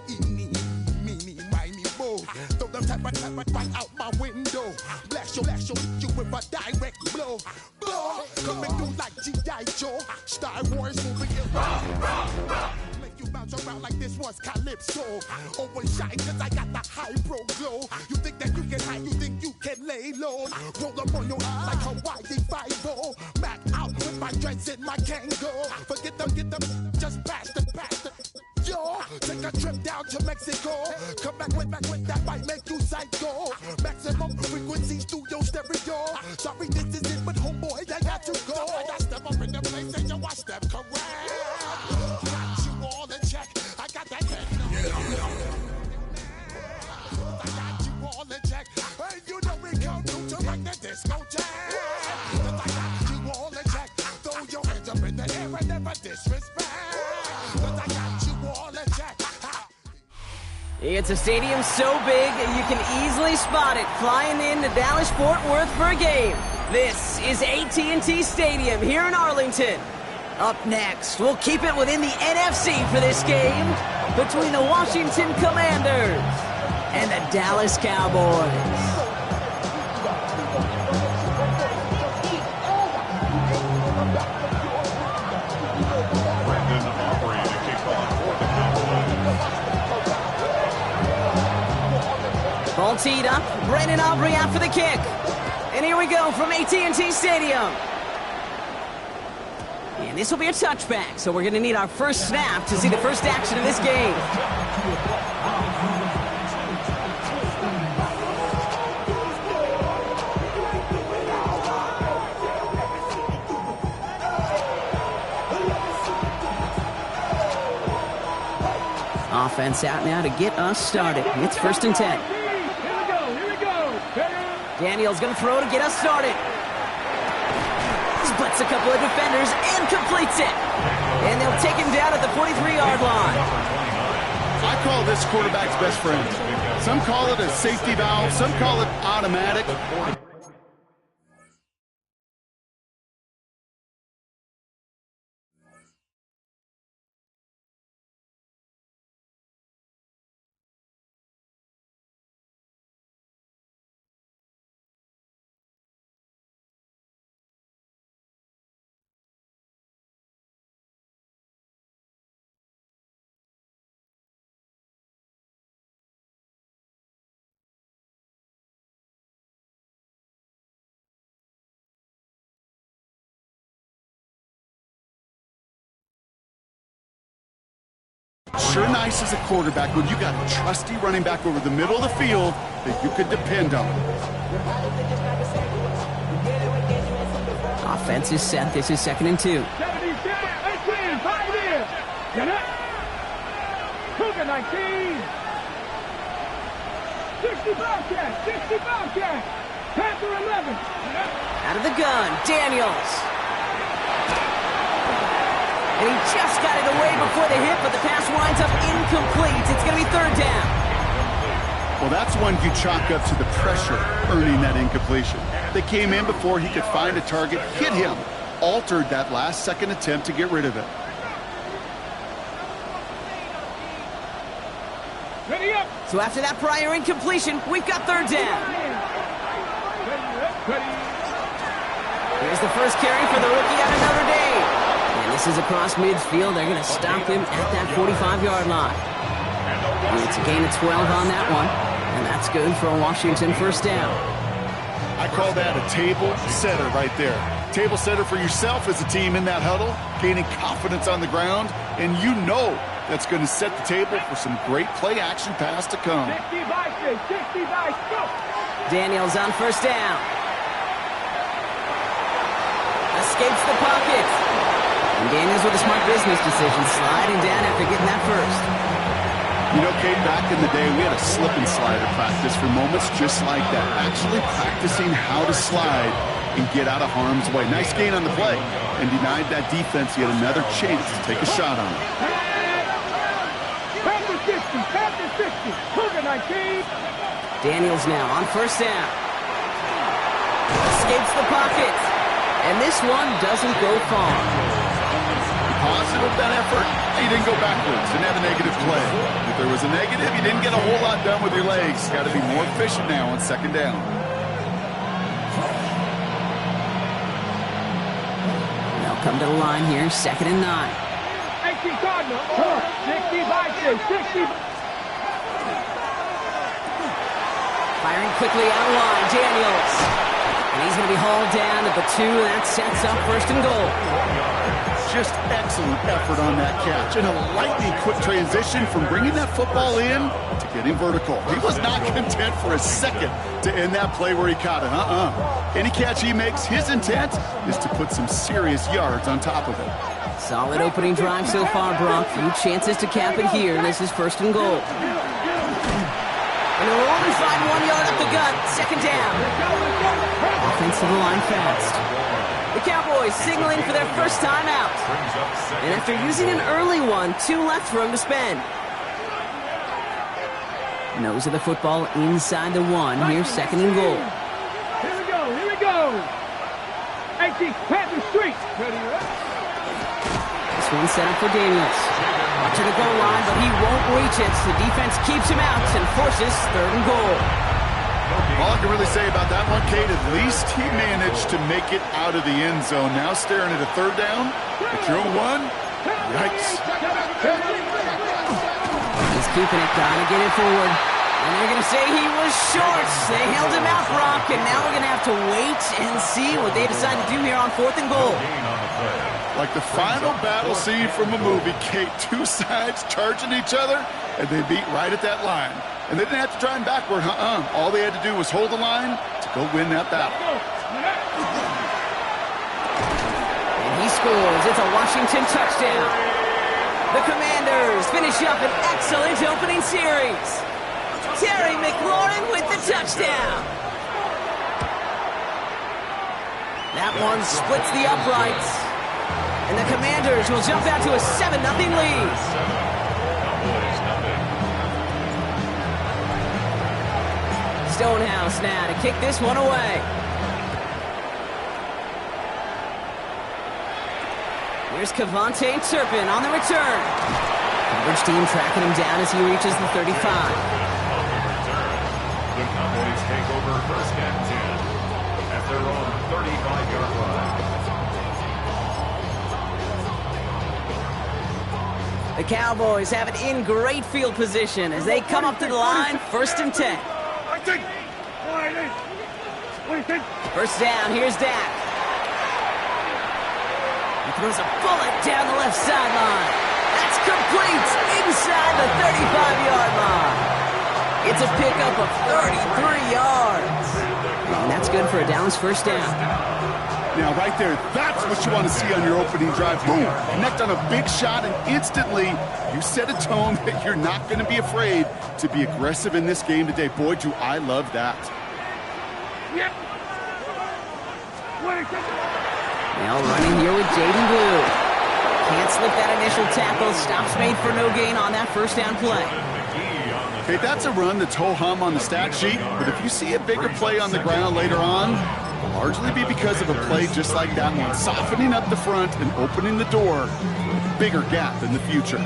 Eeny, meeny, miny, mo. Throw them type right out my window. Blast you with a direct blow. Blow, coming through like G.I. Joe. Star Wars moving it rock. Make you bounce around like this was Calypso. Overshine cause I got the high pro glow. You think that you can hide, you think you can lay low. Roll up on your eye like Hawaii 5-0. Back out with my dreads and my Kango. Forget them, get them, just pass the. Yo, take a trip down to Mexico. Come back with that might make you psycho. Maximum frequencies through your stereo. Sorry, this is it, but homeboy, I got to go. I got step up in the place and you watch them correct. Got you all in check. I got that head. I got you all in check. Hey, you know we come through to rock the disco jack. I got you all in check. Throw your hands up in the air and never disrespect. I got you all in check. It's a stadium so big, you can easily spot it flying into Dallas-Fort Worth for a game. This is AT&T Stadium here in Arlington. Up next, we'll keep it within the NFC for this game between the Washington Commanders and the Dallas Cowboys. Ball teed up, Brandon Aubrey out for the kick. And here we go from AT&T Stadium. And this will be a touchback, so we're going to need our first snap to see the first action of this game. Offense out now to get us started. It's 1st and 10. Daniel's going to throw to get us started. Splits a couple of defenders and completes it. And they'll take him down at the 43-yard line. I call this quarterback's best friend. Some call it a safety valve. Some call it automatic. Sure nice as a quarterback when you got a trusty running back over the middle of the field that you could depend on. Offense is set. This is 2nd and 2. 70, 18, 5 in. Get it. Cougar 19. 60 Bobcat, 60 Bobcat. Panther 11. Out of the gun, Daniels. And he just got it away before the hit, but the pass winds up incomplete. It's going to be 3rd down. Well, that's one you chalk up to the pressure earning that incompletion. They came in before he could find a target, hit him, altered that last-second attempt to get rid of it. Ready up. So after that prior incompletion, we've got 3rd down. Here's the first carry for the rookie out of Notre Dame. And this is across midfield. They're going to stop him at that 45-yard line. And it's a gain of 12 on that one. And that's good for a Washington 1st down. I call that a table setter right there. Table setter for yourself as a team in that huddle, gaining confidence on the ground, and you know that's going to set the table for some great play-action pass to come. 60 by 6, 60 by 6. Daniels on 1st down. Escapes the pocket. And Daniels with a smart business decision, sliding down after getting that first. You know, Kate, back in the day, we had a slip and slide at practice for moments just like that. Actually practicing how to slide and get out of harm's way. Nice gain on the play, and denied that defense yet another chance to take a shot on it. Panther 60, Panther 60, Cougar 19. Daniels now on 1st down. Escapes the pocket. And this one doesn't go far. The positive of that effort, he didn't go backwards, didn't have a negative play. If there was a negative, you didn't get a whole lot done with your legs. Got to be more efficient now on second down. They'll come to the line here, 2nd and 9. 18 Cardinal, 60 by 60. Firing quickly out of line, Daniels. And he's going to be hauled down at the 2, and that sets up 1st and goal. Just excellent effort on that catch. And a lightning quick transition from bringing that football in to getting vertical. He was not content for a second to end that play where he caught it. Any catch he makes, his intent is to put some serious yards on top of it. Solid opening drive so far, Brock. Few chances to cap it here. This is 1st and goal. And they'll only find 1 yard up the gut. 2nd down. Offense to the line fast. The Cowboys signaling for their first time out. And after using an early one, 2 left for him to spend. Nose of the football inside the 1. Here's 2nd and goal. Here we go. 18 Panther Street. This one's set up for Daniels. Up to the goal line, but he won't reach it. The defense keeps him out and forces 3rd and goal. All I can really say about that one, Kate, at least he managed to make it out of the end zone. Now staring at a 3rd down. At your own 1, yikes. He's keeping it, trying to get it forward. And they're going to say he was short. They held him out, Brock, and now we're going to have to wait and see what they decide to do here on 4th and goal. Like the final battle scene from a movie, Kate, 2 sides charging each other, and they beat right at that line. And they didn't have to try him backward, All they had to do was hold the line to go win that battle. And he scores. It's a Washington touchdown. The Commanders finish up an excellent opening series. Terry McLaurin with the touchdown. That one splits the uprights. And the Commanders will jump out to a 7-0 lead. Stonehouse now to kick this one away. Here's Kevontae Turpin on the return. Coverage team tracking him down as he reaches the 35. The Cowboys take over 1st and 10 at their own 35-yard line. The Cowboys have it in great field position as they come up to the line, 1st and 10. 1st down, here's Dak. He throws a bullet down the left sideline. That's complete inside the 35-yard line. It's a pickup of 33 yards. And that's good for a Dallas 1st down. Now, right there, that's what you want to see on your opening drive. Boom! Connect on a big shot, and instantly you set a tone that you're not going to be afraid to be aggressive in this game today. Boy, do I love that. Now running here with Jaden Blue. Can't slip that initial tackle. Stops made for no gain on that 1st down play. Okay, that's a run that's ho-hum on the stat sheet, but if you see a bigger play on the ground later on, it'll largely be because of a play just like that one, softening up the front and opening the door with a bigger gap in the future.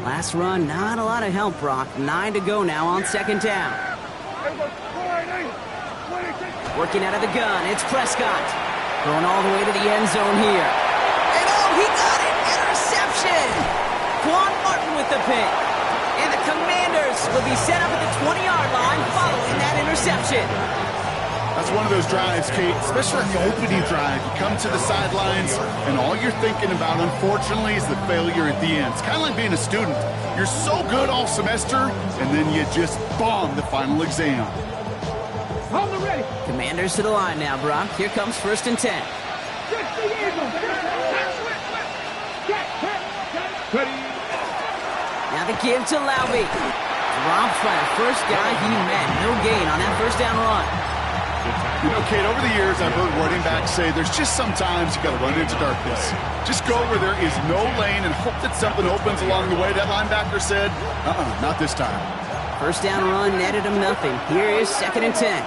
Last run, not a lot of help, Brock. 9 to go now on 2nd down. Working out of the gun, it's Prescott. Going all the way to the end zone here. And he got it! Interception! Quan Martin with the pick. And the Commanders will be set up at the 20-yard line following that interception. That's one of those drives, Kate, especially the opening drive. You come to the sidelines, and all you're thinking about, unfortunately, is the failure at the end. It's kind of like being a student. You're so good all semester, and then you just bomb the final exam. Hold the ready. Commanders to the line now, Brock. Here comes 1st and 10. Now the give to Laube. Dropped by the first guy he met. No gain on that 1st down run. You know, Kate, over the years, I've heard running backs say there's just sometimes you got to run into darkness. Just go where there is no lane and hope that something opens along the way. That linebacker said, not this time. 1st down run netted him nothing. Here is 2nd and 10.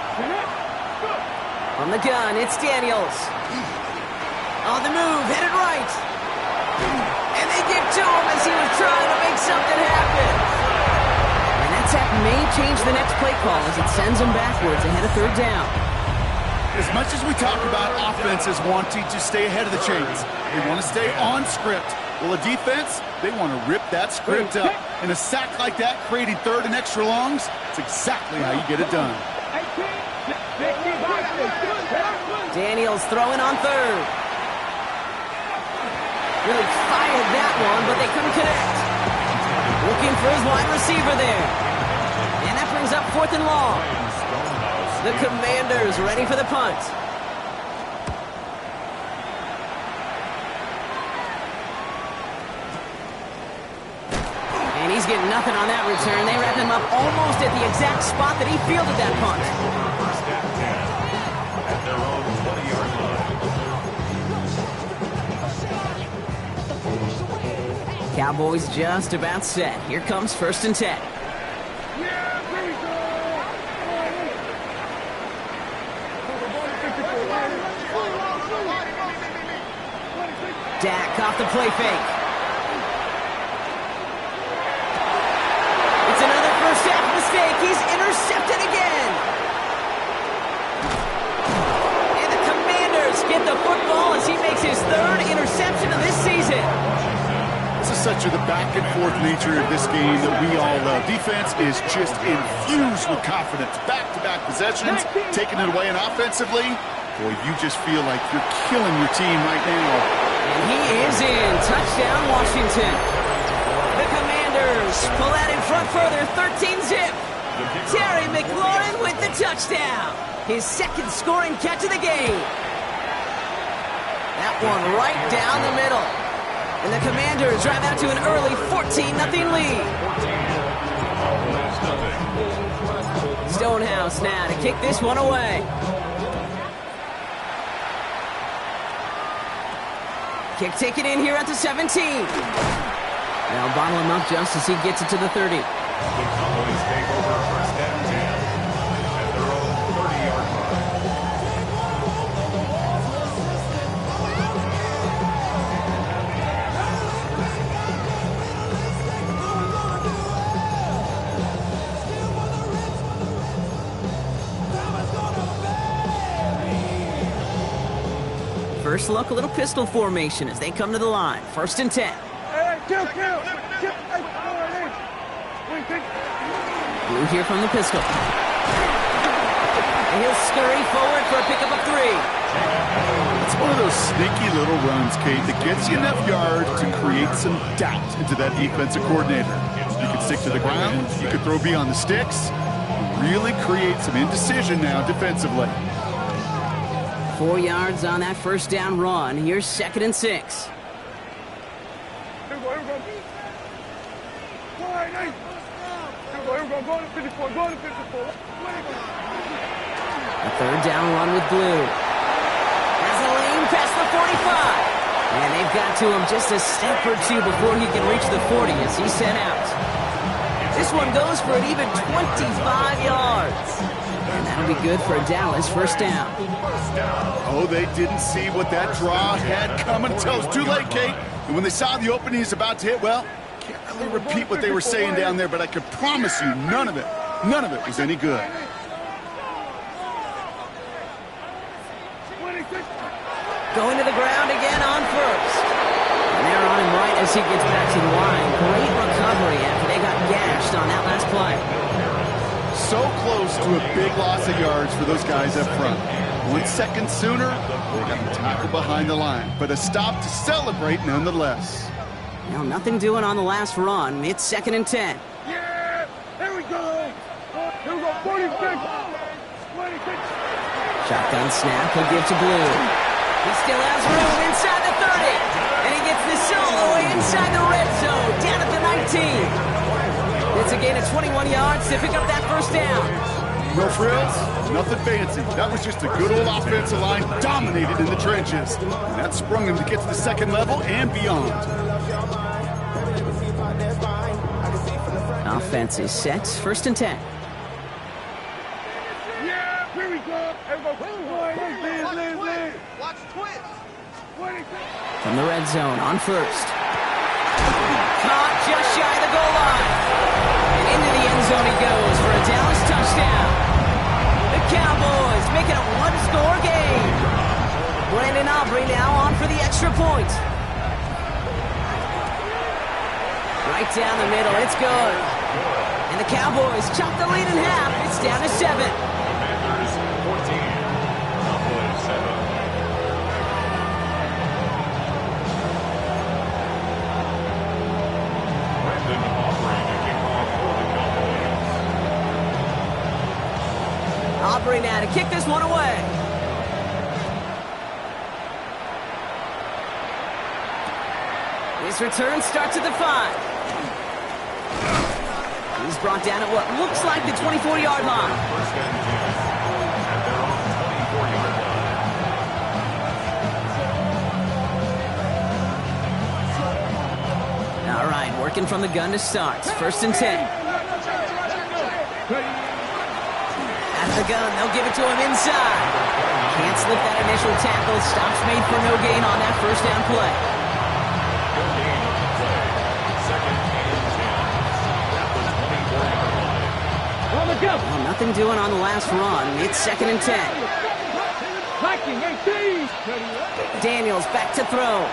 On the gun, it's Daniels. On the move, headed right. And they give to him as he was trying to make something happen. And that sack may change the next play call as it sends them backwards ahead of third down. As much as we talk about offenses wanting to stay ahead of the chains, they want to stay on script. Well, a defense, they want to rip that script up. And a sack like that, creating third and extra longs, it's exactly how you get it done. Daniels throwing on third. Really fired that one, but they couldn't connect. Looking for his wide receiver there. And that brings up 4th and long. The Commanders ready for the punt. And he's getting nothing on that return. They wrap him up almost at the exact spot that he fielded that punt. First down 10 at their own 20-yard line. Cowboys just about set. Here comes 1st and 10. Dak off the play fake. It's another first half mistake. He's intercepted again. And the Commanders get the football as he makes his 3rd interception of this season. This is such the back and forth nature of this game that we all love. Defense is just infused with confidence. Back-to-back possessions, taking it away, and offensively, boy, you just feel like you're killing your team right now. And he is in. Touchdown, Washington. The Commanders pull out in front further, 13-zip. Terry McLaurin with the touchdown. His 2nd scoring catch of the game. That one right down the middle. And the Commanders drive out to an early 14-0 lead. Stonehouse now to kick this one away. Kick taken in here at the 17. They'll bottle him up just as he gets it to the 30. The Cowboys take over first down 10 at their own 30-yard First look, a little pistol formation as they come to the line. 1st and 10. Blue here from the pistol. And he'll scurry forward for a pickup of 3. It's one of those sneaky little runs, Kate, that gets you enough yards to create some doubt into that defensive coordinator. You can stick to the ground, you can throw beyond the sticks, really create some indecision now defensively. 4 yards on that first down run. Here's 2nd and 6. A 3rd down run with Blue. Has a lane past the 45. And they've got to him just a step or 2 before he can reach the 40 as he's sent out. This one goes for an even 25 yards. And that'll be good for a Dallas 1st down. Oh, they didn't see what that draw had coming until it was too late, Kate. And when they saw the opening he's about to hit, well, can't really repeat what they were saying down there, but I can promise you none of it was any good. Going to the ground again on 1st. And they're on him right as he gets back to the line. Great recovery after they got gashed on that last play. So close to a big loss of yards for those guys up front. 1 second sooner, they got the tackle behind the line. But a stop to celebrate nonetheless. Well, nothing doing on the last run. It's 2nd and 10. Yeah! Here we go! Here we go, 46! 26! Shotgun snap, he'll give to Blue. He still has room inside the 30. And he gets this all the way inside the red zone, down at the 19. It's a gain of 21 yards to pick up that 1st down. No frills, nothing fancy. That was just a good old offensive line dominated in the trenches. And that sprung him to get to the 2nd level and beyond. Offense is set, 1st and 10. Yeah, here we go! From the red zone on 1st. Caught just shy of the goal line. And into the end zone he goes for a Dallas touchdown. The Cowboys make it a one-score game. Brandon Aubrey now on for the extra point. Right down the middle, it's good. And the Cowboys chop the lead in half. It's down to 7. Commanders 14, Cowboys 7. Brandon Aubrey to kick off for the Cowboys. Aubrey now to kick this one away. His return starts at the 5. He's brought down at what looks like the 24-yard line. First and 10. And they're on the 24-yard line. All right, working from the gun to start. First and 10. At the gun, they'll give it to him inside. Can't slip that initial tackle. Stops made for no gain on that first down play. No gain on the play. Second and 10. At the 24-yard line. On the go. Well, nothing doing on the last run. It's second and 10. Viking 18. Daniels back to throw.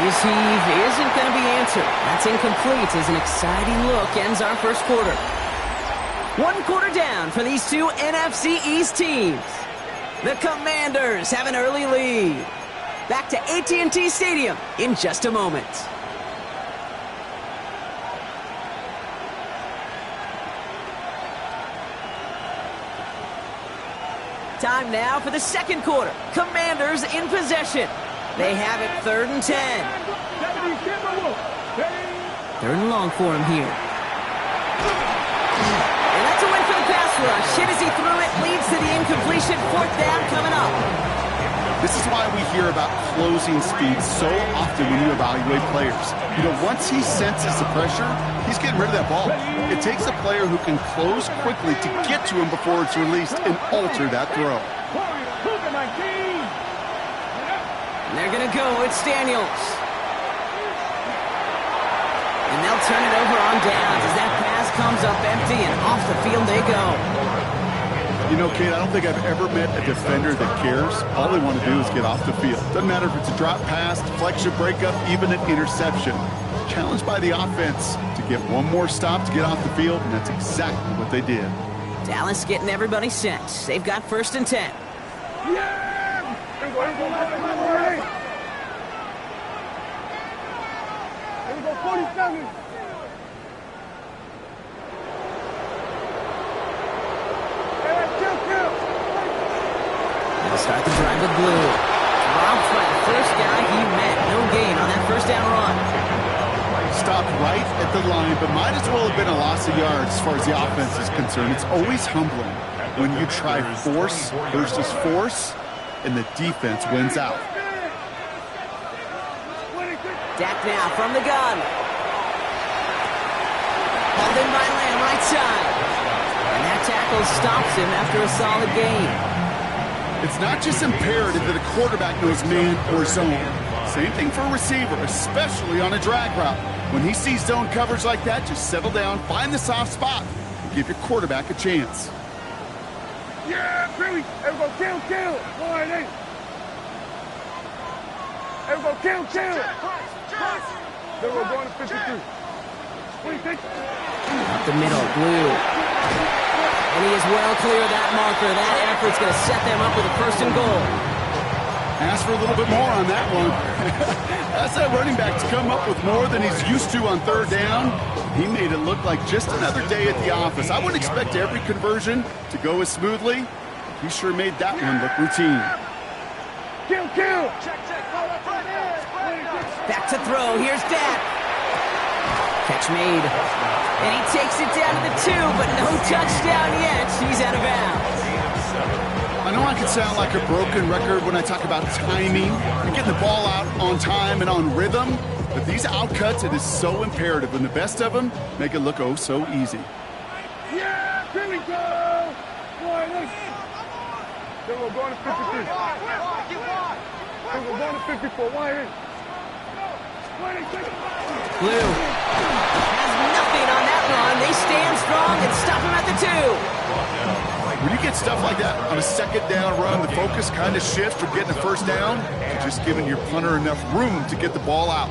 His heave isn't going to be answered. That's incomplete as an exciting look ends our first quarter. 1 quarter down for these two NFC East teams. The Commanders have an early lead. Back to AT&T Stadium in just a moment. Time now for the second quarter. Commanders in possession. They have it 3rd and 10. 3rd and long for him here. And that's a win for the pass rush. Hit as he threw it, leads to the incompletion. 4th down coming up. This is why we hear about closing speed so often when you evaluate players. You know, once he senses the pressure, he's getting rid of that ball. It takes a player who can close quickly to get to him before it's released and alter that throw. And they're going to go. It's Daniels. And they'll turn it over on downs as that pass comes up empty and off the field they go. You know, Kate, I don't think I've ever met a defender that cares. All they want to do is get off the field. Doesn't matter if it's a drop pass, deflection, breakup, even an interception. Challenged by the offense to get one more stop to get off the field, and that's exactly what they did. Dallas getting everybody set. They've got 1st and 10. They'll start the drive with Blue. Dropped by the first guy he met. No gain on that first down run. Stopped right at the line, but might as well have been a loss of yards as far as the offense is concerned. It's always humbling when you try force versus force, and the defense wins out. Dak now from the gun. Hauled in by Lamb, right side. And that tackle stops him after a solid gain. It's not just imperative that a quarterback knows man or zone. Same thing for a receiver, especially on a drag route. When he sees zone coverage like that, just settle down, find the soft spot, and give your quarterback a chance. Yeah, Billy! Everybody kill! 1-8. Everybody kill! Then we're going to 53. Up the middle, Blue. And he is well clear of that marker. That effort's going to set them up with a 1st and goal. Ask for a little bit more on that one. That's that running back's come up with more than he's used to on 3rd down. He made it look like just another day at the office. I wouldn't expect every conversion to go as smoothly. He sure made that one look routine. Kill! Back to throw. Here's Dak. Catch made. And he takes it down to the 2, but no touchdown yet. He's out of bounds. I know I can sound like a broken record when I talk about timing and getting the ball out on time and on rhythm, but these outcuts, it is so imperative, and the best of them make it look oh so easy. Yeah, Billy, go! 1-8. Then we're going to 53. Then we're going to 54. 1-8. Blue has nothing on that run. They stand strong and stop him at the 2. When you get stuff like that on a second down run, the focus kind of shifts from getting a first down to just giving your punter enough room to get the ball out.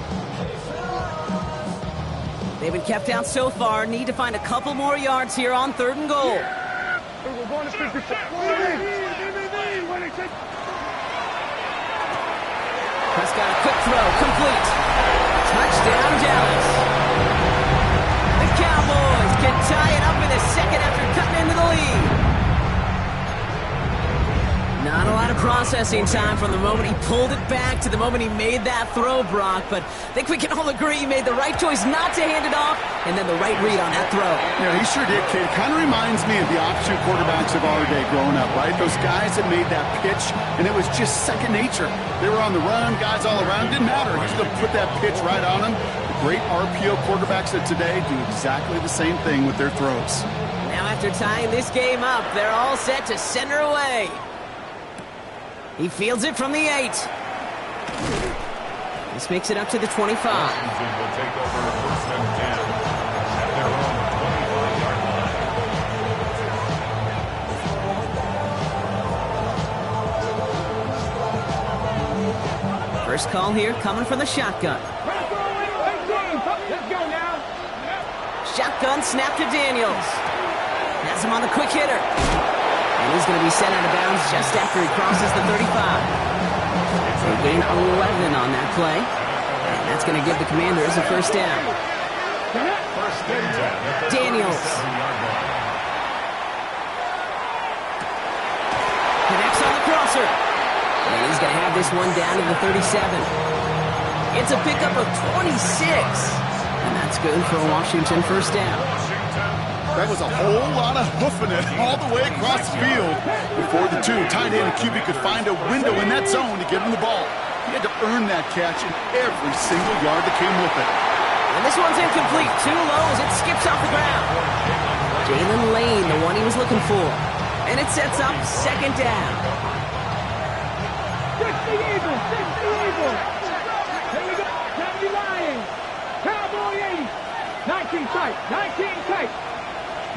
They've been kept out so far. Need to find a couple more yards here on 3rd and goal. Prescott, a quick throw, complete. Touchdown, Dallas. The Cowboys can tie it up in the second after cutting into the lead. Not a lot of processing time from the moment he pulled it back to the moment he made that throw, Brock, but I think we can all agree he made the right choice not to hand it off, and then the right read on that throw. Yeah, he sure did, kid. Kind of reminds me of the option quarterbacks of our day growing up, right? Those guys that made that pitch, and it was just second nature. They were on the run, guys all around. Didn't matter. He's going to put that pitch right on them. The great RPO quarterbacks of today do exactly the same thing with their throws. Now after tying this game up, they're all set to center away. He fields it from the 8. This makes it up to the 25. Washington will take over 1st and 10 at their own 25-yard line. First call here coming from the shotgun. Let's go now. Shotgun snap to Daniels. Has him on the quick hitter. And he's going to be sent out of bounds just after he crosses the 35. So gain 11 on that play. And that's going to give the Commanders a first down. Daniels. Connects on the crosser. And he's going to have this one down to the 37. It's a pickup of 26. And that's good for a Washington first down. That was a whole lot of hoofing it all the way across the field before the 2 tight end and QB could find a window in that zone to give him the ball. He had to earn that catch in every single yard that came with it. And this one's incomplete. Too low as it skips off the ground. Jalen Lane, the one he was looking for. And it sets up second down. 60 Eagles, 60 Eagles. Here we go, 70 Lions. Cowboy 80. 19 tight, 19 tight.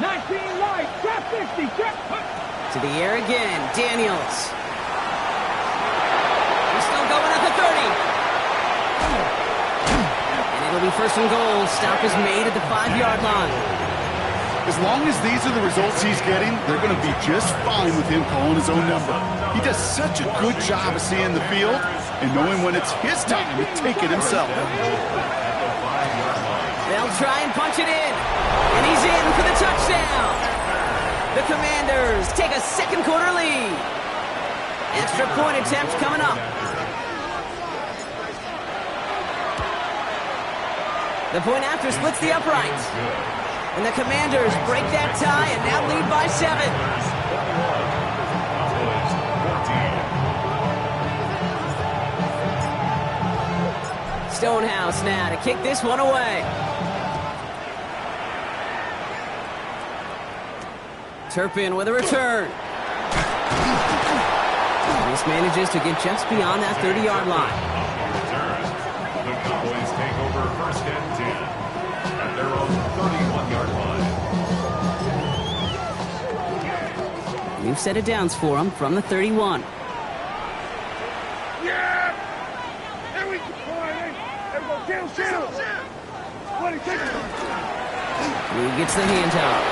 19 light, trap 50, trap. To the air again, Daniels. He's still going at the 30. And it'll be first and goal. Stop is made at the 5-yard line. As long as these are the results he's getting, they're going to be just fine with him calling his own number. He does such a good job of seeing the field and knowing when it's his time to take it himself. They'll try and punch it in. And he's in for the touchdown. The Commanders take a second quarter lead. Extra point attempt coming up. The point after splits the uprights. And the Commanders break that tie and now lead by 7. Stonehouse now to kick this one away. Turpin with a return. This manages to get just beyond that 30-yard line. The Cowboys take over 1st and 10 at their own 31-yard line. New set of downs for him from the 31. Yeah! There we go. Chill. He gets the handoff.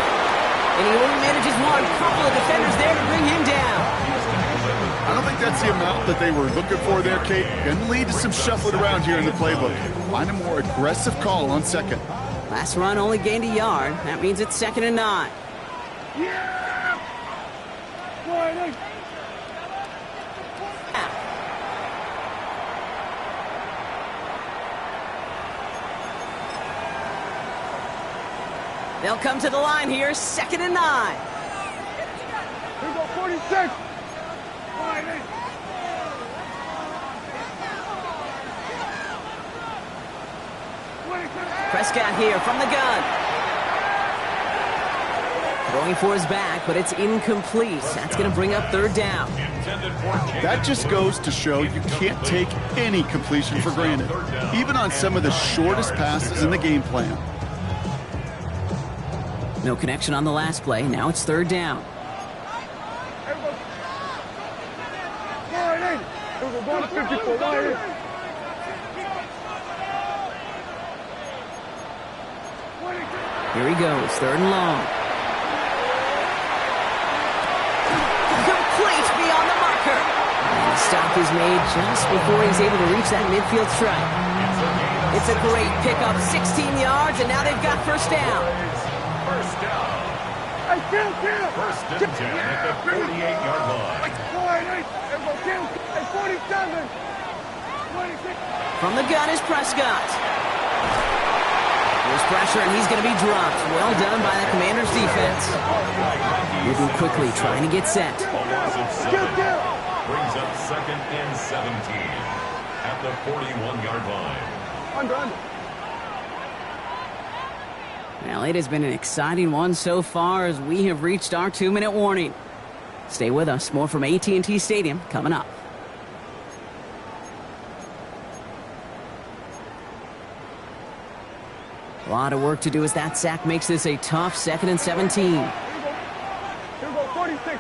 And he only manages one. Couple of defenders there to bring him down. I don't think that's the amount that they were looking for there, Kate. Going to lead to some shuffling around here in the playbook. Find a more aggressive call on second. Last run only gained a yard. That means it's 2nd and 9. Yeah! They'll come to the line here, 2nd and 9. Here we go, 46. Prescott here from the gun. Throwing for his back, but it's incomplete. That's going to bring up third down. That just goes to show you can't take any completion for granted, even on some of the shortest passes in the game plan. No connection on the last play. Now it's third down. Here he goes, third and long. Complete beyond the marker. And the stop is made just before he's able to reach that midfield strike. It's a great pickup, 16 yards, and now they've got first down. First down. First and 10 at the 48-yard line. From the gun is Prescott. There's pressure, and he's going to be dropped. Well done by the Commanders' defense. Moving quickly, trying to get set. A loss of 7 brings up second and 17 at the 41-yard line. Well, it has been an exciting one so far as we have reached our 2-minute warning. Stay with us. More from AT&T Stadium coming up. A lot of work to do as that sack makes this a tough 2nd and 17. Here we go, 46.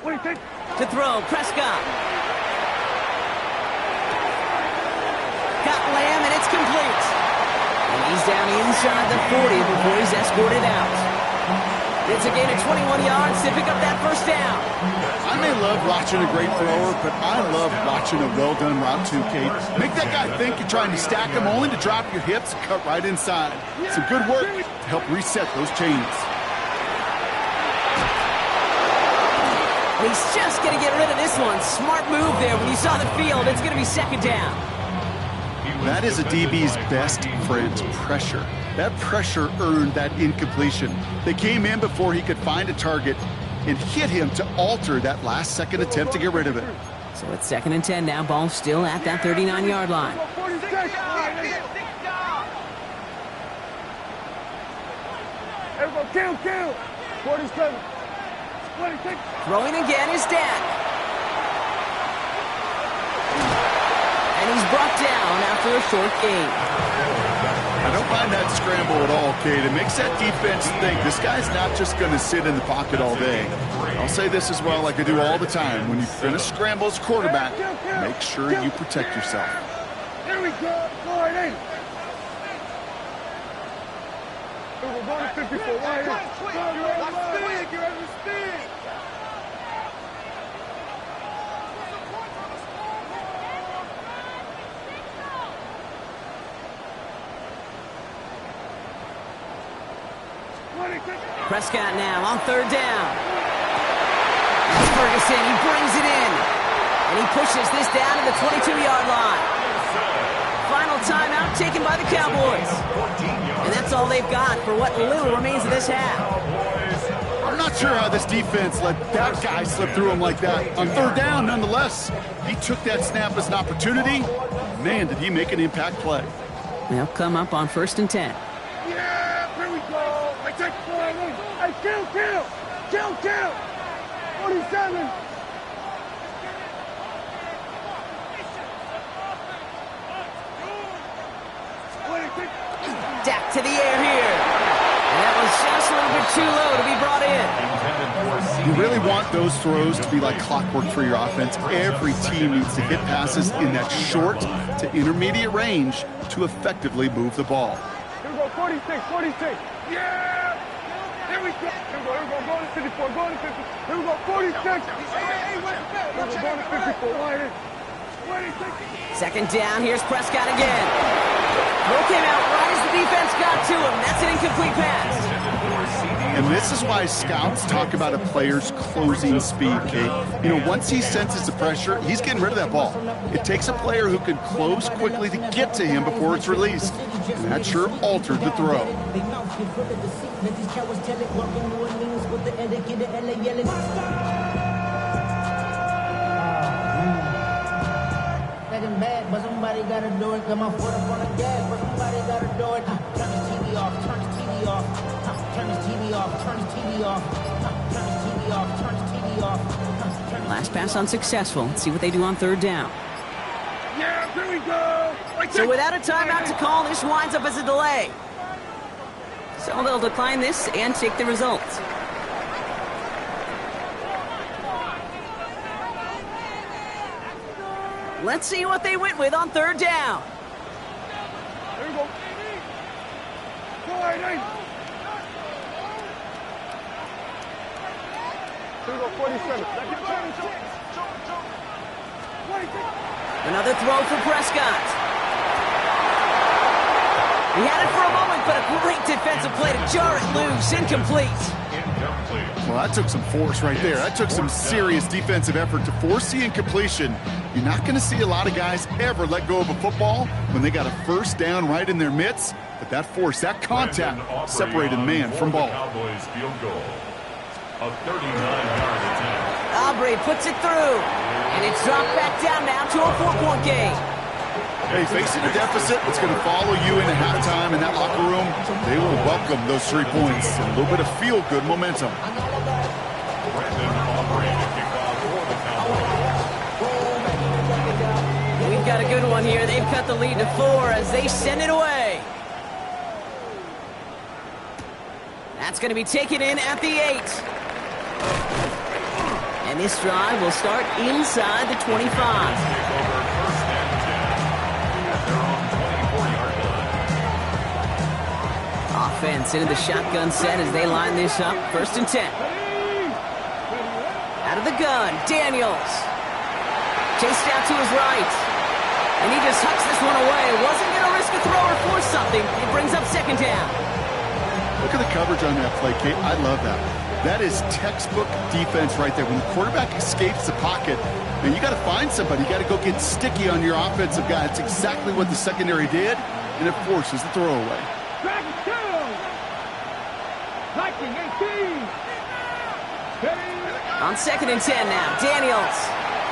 46. To throw, Prescott. Got Lamb, and it's complete. And he's down inside the 40 before he's escorted out. It's a gain of 21 yards to pick up that first down. I may love watching a great thrower, but I love watching a well-done route too, Kate. Make that guy think you're trying to stack him only to drop your hips and cut right inside. Some good work to help reset those chains. He's just going to get rid of this one. Smart move there. When you saw the field, it's going to be second down. That is a DB's best friend, pressure. That pressure earned that incompletion. They came in before he could find a target and hit him to alter that last-second attempt to get rid of it. So it's 2nd and 10 now. Ball still at that 39-yard line. Everyone, count. 47. 26. Throwing again is Dan. And he's brought down after a short gain. I don't mind that scramble at all, Kate. It makes that defense think this guy's not just going to sit in the pocket all day. I'll say this as well, like I do all the time. When you're going to scramble as quarterback, make sure you protect yourself. Here we go. 48. We're going to 54. You're at the speed. Prescott now on third down. Ferguson, he brings it in. And he pushes this down to the 22-yard line. Final timeout taken by the Cowboys. And that's all they've got for what little remains of this half. I'm not sure how this defense let that guy slip through him like that. On third down, nonetheless, he took that snap as an opportunity. Man, did he make an impact play. They'll come up on 1st and 10. Yeah, here we go. I take 48. Hey, kill. 47. Dak to the air here. And that was just a little bit too low to be brought in. You really want those throws to be like clockwork for your offense. Every team needs to hit passes in that short to intermediate range to effectively move the ball. Here we go, 46. Yeah! Here we go. Go to 54. Go to 50. Here we go, 46. Here we go, go to 54. 26. Second down, here's Prescott again. Throw came out right as the defense got to him. That's an incomplete pass. And this is why scouts talk about a player's closing speed, Kate. You know, once he senses the pressure, he's getting rid of that ball. It takes a player who can close quickly to get to him before it's released. And that sure altered the throw. Bad, but somebody gotta do it. Got my foot up on the gas, but somebody gotta do it. Turn the TV Last pass unsuccessful. Let's see what they do on third down. Yeah, here we go. So without a timeout to call, this winds up as a delay. So they'll decline this and take the result. Let's see what they went with on third down. There you go. Go ahead, Here we go, 47. Another throw for Prescott. He had it for a moment, but a great defensive play to jar it loose. Incomplete. Well, that took some force right there. That took some serious defensive effort to force the incompletion. You're not going to see a lot of guys ever let go of a football when they got a first down right in their midst. But that force, that contact, separated man from ball. Cowboys field goal. A 39-yard attempt. Aubrey puts it through, and it's dropped back down now to a 4-point game. Hey, facing a deficit, it's going to follow you into halftime in that locker room. They will welcome those 3 points and a little bit of feel-good momentum. We've got a good one here. They've cut the lead to 4 as they send it away. That's going to be taken in at the 8. And this drive will start inside the 25. Offense into the shotgun set as they line this up. 1st and 10. Out of the gun, Daniels. Chased out to his right. And he just hucks this one away. Wasn't going to risk a throw or force something. It brings up 2nd down. Look at the coverage on that play, Kate. I love that. That is textbook defense right there. When the quarterback escapes the pocket, man, you got to find somebody. You got to go get sticky on your offensive guy. It's exactly what the secondary did, and it forces the throwaway. On 2nd and 10 now, Daniels.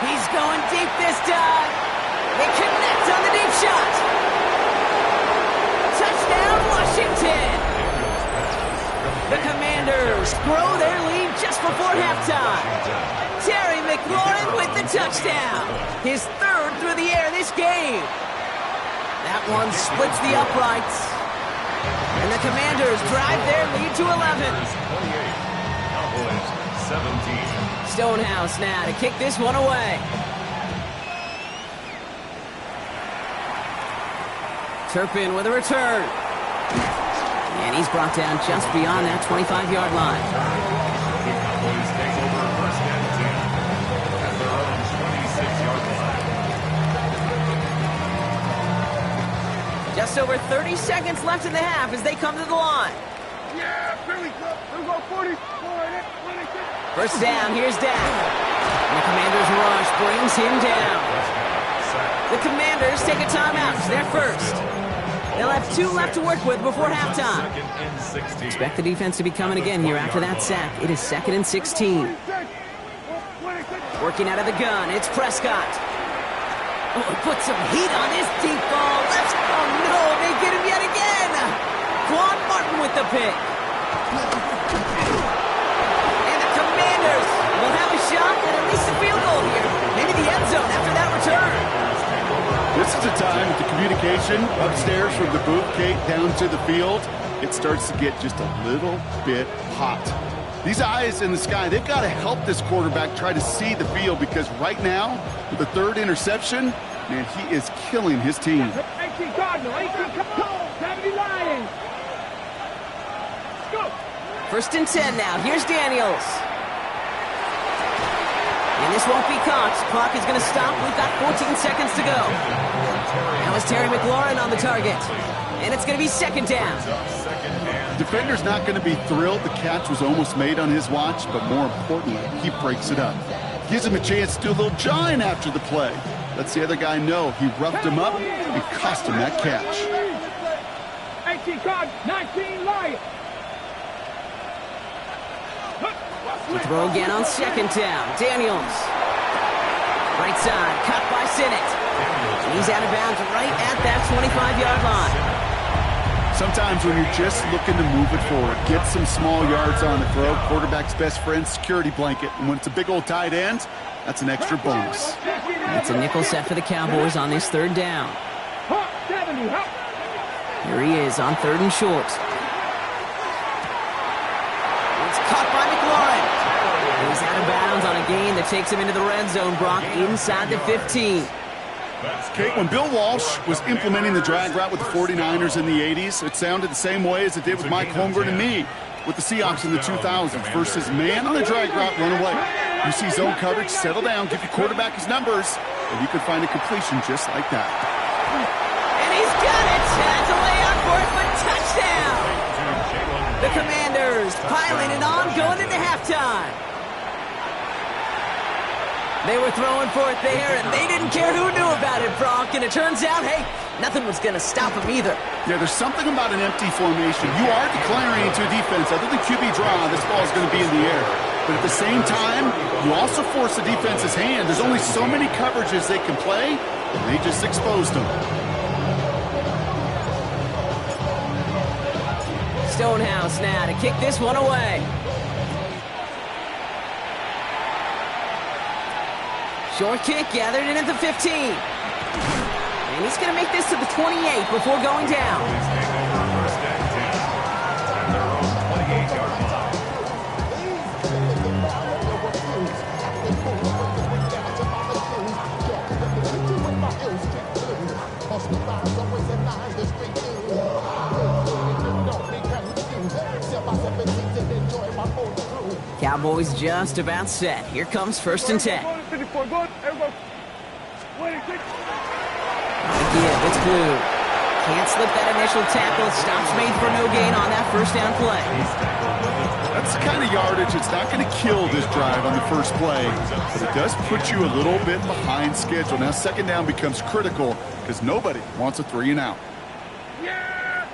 He's going deep this time. They connect on the deep shot. Touchdown, Washington. The Commanders grow their lead just before halftime. Terry McLaurin with the touchdown. His 3rd through the air this game. That one splits the uprights. And the Commanders drive their lead to 11. 17. Stonehouse now to kick this one away. Turpin with a return. And he's brought down just beyond that 25-yard line. The Cowboys take over 1st and 10 at their own 26-yard line. Just over 30 seconds left in the half as they come to the line. Yeah, here we go. Here we go, 40. 1st down, here's Dak. And the Commanders' rush brings him down. The Commanders take a timeout. It's their 1st. They'll have 2 left to work with before halftime. Expect the defense to be coming again here after that sack. It is 2nd and 16. Working out of the gun, it's Prescott. Oh, put some heat on this deep ball. Oh, no, they get him yet again. Quan Martin with the pick. Will have a shot at least a field goal here. Maybe the end zone after that return. This is a time that the communication upstairs from the booth, Kate, down to the field, it starts to get just a little bit hot. These eyes in the sky, they've got to help this quarterback try to see the field because right now, with the 3rd interception, man, he is killing his team. 18 Cardinal, 18 70 Lions. Go. 1st and 10 now. Here's Daniels. And this won't be caught. Clock is going to stop. We've got 14 seconds to go. Now it's Terry McLaurin on the target. And it's going to be 2nd down. The defender's not going to be thrilled the catch was almost made on his watch, but more importantly, he breaks it up. Gives him a chance to do a little jawing after the play. Lets the other guy know he roughed him up and cost him that catch. 18 card, 19 Lions. To throw again on 2nd down. Daniels. Right side, cut by Sinnott. He's out of bounds right at that 25-yard line. Sometimes when you're just looking to move it forward, get some small yards on the throw, quarterback's best friend, security blanket. And when it's a big old tight end, that's an extra bonus. It's a nickel set for the Cowboys on this third down. Here he is on 3rd and short. It's caught by McLaurin. He's out of bounds on a gain that takes him into the red zone, Brock, inside the 15. Kate, when Bill Walsh was implementing the drag route with the 49ers in the 80s, it sounded the same way as it did with Mike Holmgren and me with the Seahawks in the 2000s versus man on a drag route, run away. You see zone coverage, settle down, give your quarterback his numbers, and you can find a completion just like that. And he's got it! That's a layout for it, but touchdown! The Commanders piling it on, going into halftime. They were throwing for it there, and they didn't care who knew about it, Brock. And it turns out, hey, nothing was going to stop them either. Yeah, there's something about an empty formation. You are declaring to a defense, other than QB draw, this ball is going to be in the air. But at the same time, you also force the defense's hand. There's only so many coverages they can play, and they just exposed them. Stonehouse now to kick this one away. Short kick gathered in at the 15. And he's going to make this to the 28 before going down. Cowboys just about set. Here comes 1st and 10. Give, it's Blue. Can't slip that initial tackle. Stops made for no gain on that 1st down play. That's the kind of yardage it's not going to kill this drive on the first play, but it does put you a little bit behind schedule. Now 2nd down becomes critical because nobody wants a 3 and out. Yeah!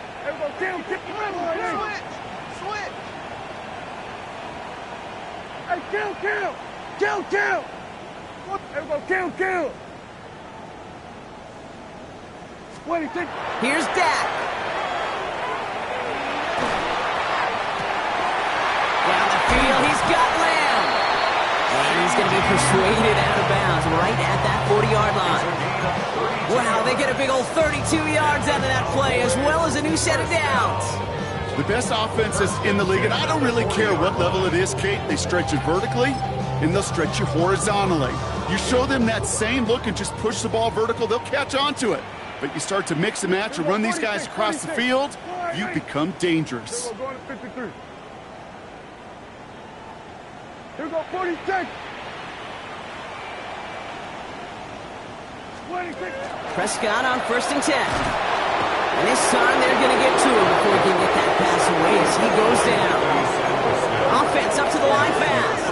Switch! Hey, kill! Everybody, kill! Here's Dak. Down the field, he's got Lamb. And he's going to be persuaded out of bounds right at that 40-yard line. Wow, they get a big old 32 yards out of that play, as well as a new set of downs. The best offenses in the league, and I don't really care what level it is, Kate, they stretch it vertically, and they'll stretch you horizontally. You show them that same look and just push the ball vertical, they'll catch on to it. But you start to mix and match and run these guys across the field, you become dangerous. Here we go, 53. Here we go, 46. 26. Prescott on 1st and 10. And this time they're going to get to him before he can get that pass away as he goes down. Offense up to the line fast.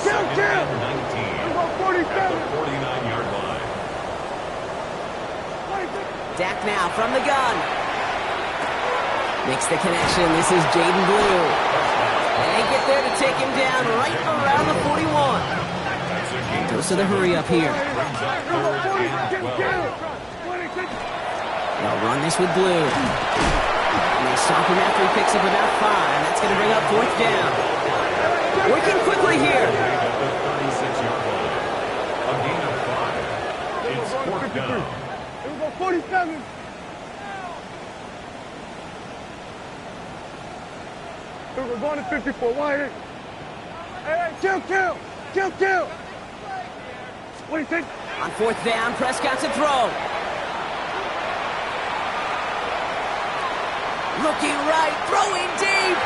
Kill. Here we go, 47. 49-yard line. Dak now from the gun. Makes the connection. This is Jaden Blue. They get there to take him down right around the 41. Goes to the hurry up here. They'll run this with Blue. And they stop him after he picks up about 5. That's going to bring up 4th down. Working quickly here. At the 36-yard line. A gain of 5. It's 4th down. Here we go, 47. Here we go, going to 54. Wide. Hey, kill. What do you think? On 4th down, Prescott's a throw. Looking right, throwing deep.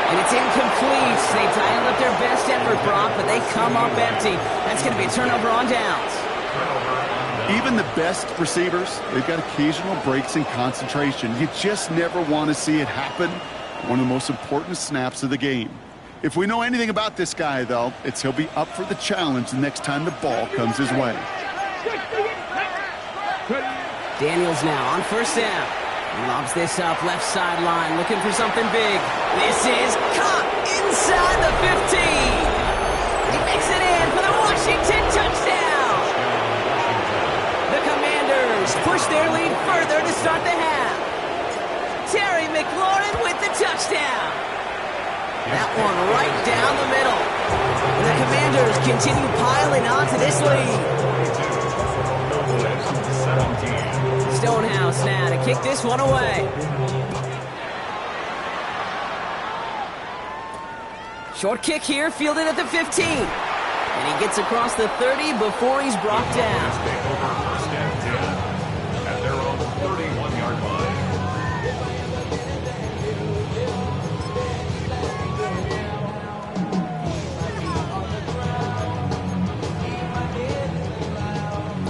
And it's incomplete. They dialed up their best effort, Brock, but they come up empty. That's going to be a turnover on downs. Even the best receivers, they've got occasional breaks in concentration. You just never want to see it happen. One of the most important snaps of the game. If we know anything about this guy, though, it's he'll be up for the challenge the next time the ball comes his way. Daniels now on 1st down. He lobs this up left sideline, looking for something big. This is caught inside the 15. He makes it in for the Washington touchdown. The Commanders push their lead further to start the half. Terry McLaurin with the touchdown. That one right down the middle. The Commanders continue piling on to this lead. 17. Stonehouse now to kick this one away. Short kick here, fielded at the 15. And he gets across the 30 before he's brought down. First and 10 at their own 31-yard line.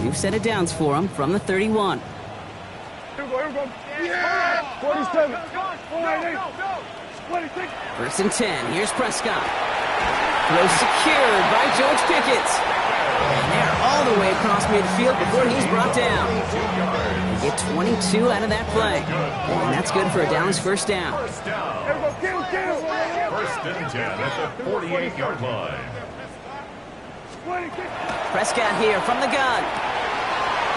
New set of downs for him from the 31. Here we go. Yeah! 47. 26. First and 10. Here's Prescott. Throw secured by George Pickett. And they're all the way across midfield before he's brought down. They get 22 out of that play. And that's good for a Dallas first down. Kill. First and 10 at the 48-yard line. 26. Prescott here from the gun.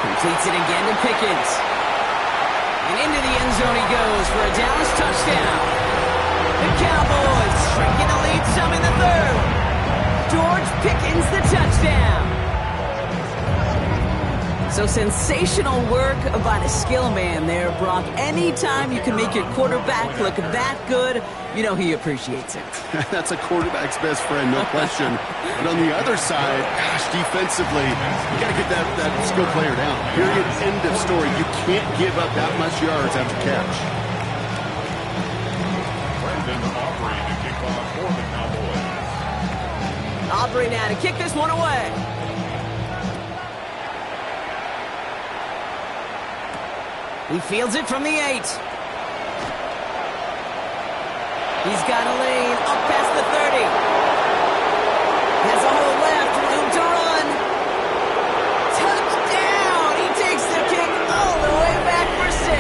Completes it again to Pickens. And into the end zone he goes for a Dallas touchdown. The Cowboys shrinking the lead some in the third. George Pickens the touchdown. So sensational work by the skill man there, Brock. Anytime you can make your quarterback look that good, you know he appreciates it. That's a quarterback's best friend, no question. But on the other side, gosh, defensively, you got to get that skill player down. Period, end of story. You can't give up that much yards after catch. Brandon Aubrey to kick off for the Cowboys. Aubrey now to kick this one away. He fields it from the 8. He's got a lane up past the 30. Has a hole left, room to run. Touchdown! He takes the kick all the way back for 6.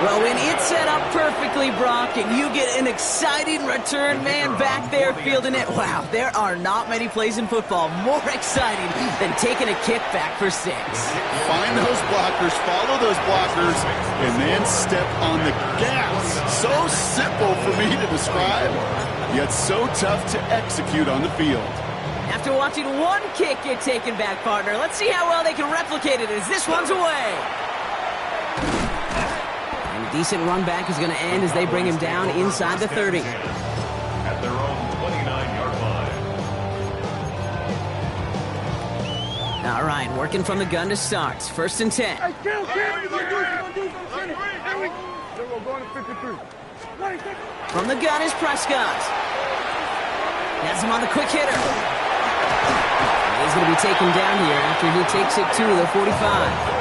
Well, when it's set up perfectly, Brock, and you get an exciting return man back there fielding it, wow, there are not many plays in football more exciting than taking a kick back for 6. Find those blockers, follow those blockers, and then step on the gas. So simple for me to describe, yet so tough to execute on the field. After watching one kick get taken back, partner, let's see how well they can replicate it as this one's away. And a decent run back is going to end as they bring him down inside the 30. At their own 29-yard line. All right, working from the gun to start. First and 10. Hey, kill. We're going to do something. Here we go. We're going to 53. 26. From the gun is Prescott. Has him on the quick hitter. He's going to be taken down here after he takes it to the 45.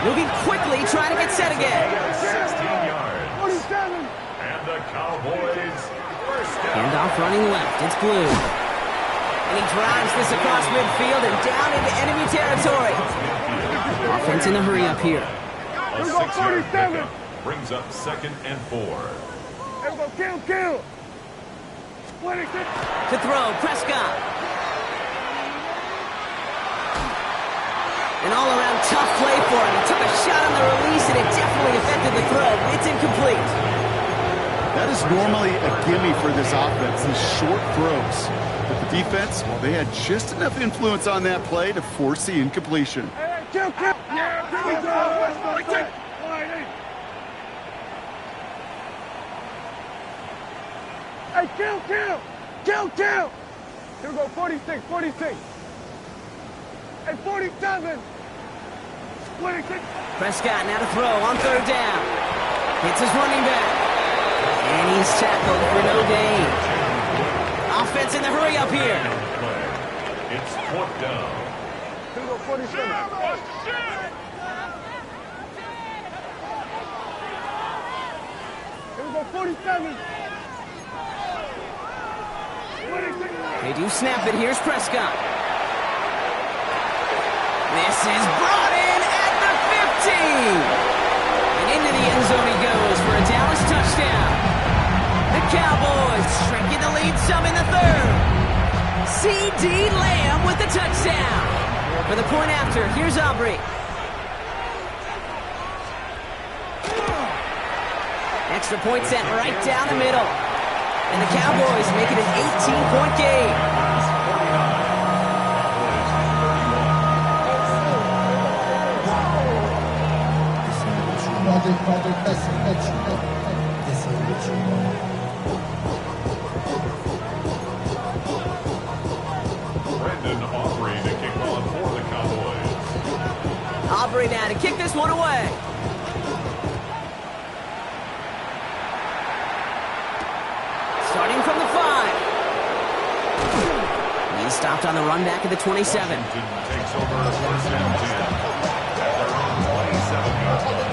Moving quickly, trying to get set again. 16 yards. 47. And the Cowboys first down. Handoff running left. It's Blue. And he drives this across midfield and down into enemy territory. Offense in a hurry up here. A 6-yard pickup brings up 2nd and 4. Here we go. Kill. 26. To throw, Prescott. An all-around tough play for him. He took a shot on the release, and it definitely affected the throw. It's incomplete. That is normally a gimme for this offense, these short throws. But the defense, well, they had just enough influence on that play to force the incompletion. Hey, kill. Yeah, here we go. Hey, kill. Here we go, 46. Hey, 47. 26. Prescott now to throw on third down. Hits his running back. And he's tackled for no gain. Offense in the hurry up here. It's 4th down. Here we go, 47. Here we go, 47. 26. They do snap it. Here's Prescott. This is brought in at the 15. And into the end zone he goes for a Dallas touchdown. The Cowboys shrinking the lead some in the third. C.D. Lamb with the touchdown. For the point after, here's Aubrey. Extra point sent right down the middle. And the Cowboys make it an 18-point game. Brandon Aubrey to kick off for the Cowboys. Aubrey now to kick this one away. Starting from the 5. He's stopped on the run back at the 27. Washington takes over first and 10 at their own 27-yard line.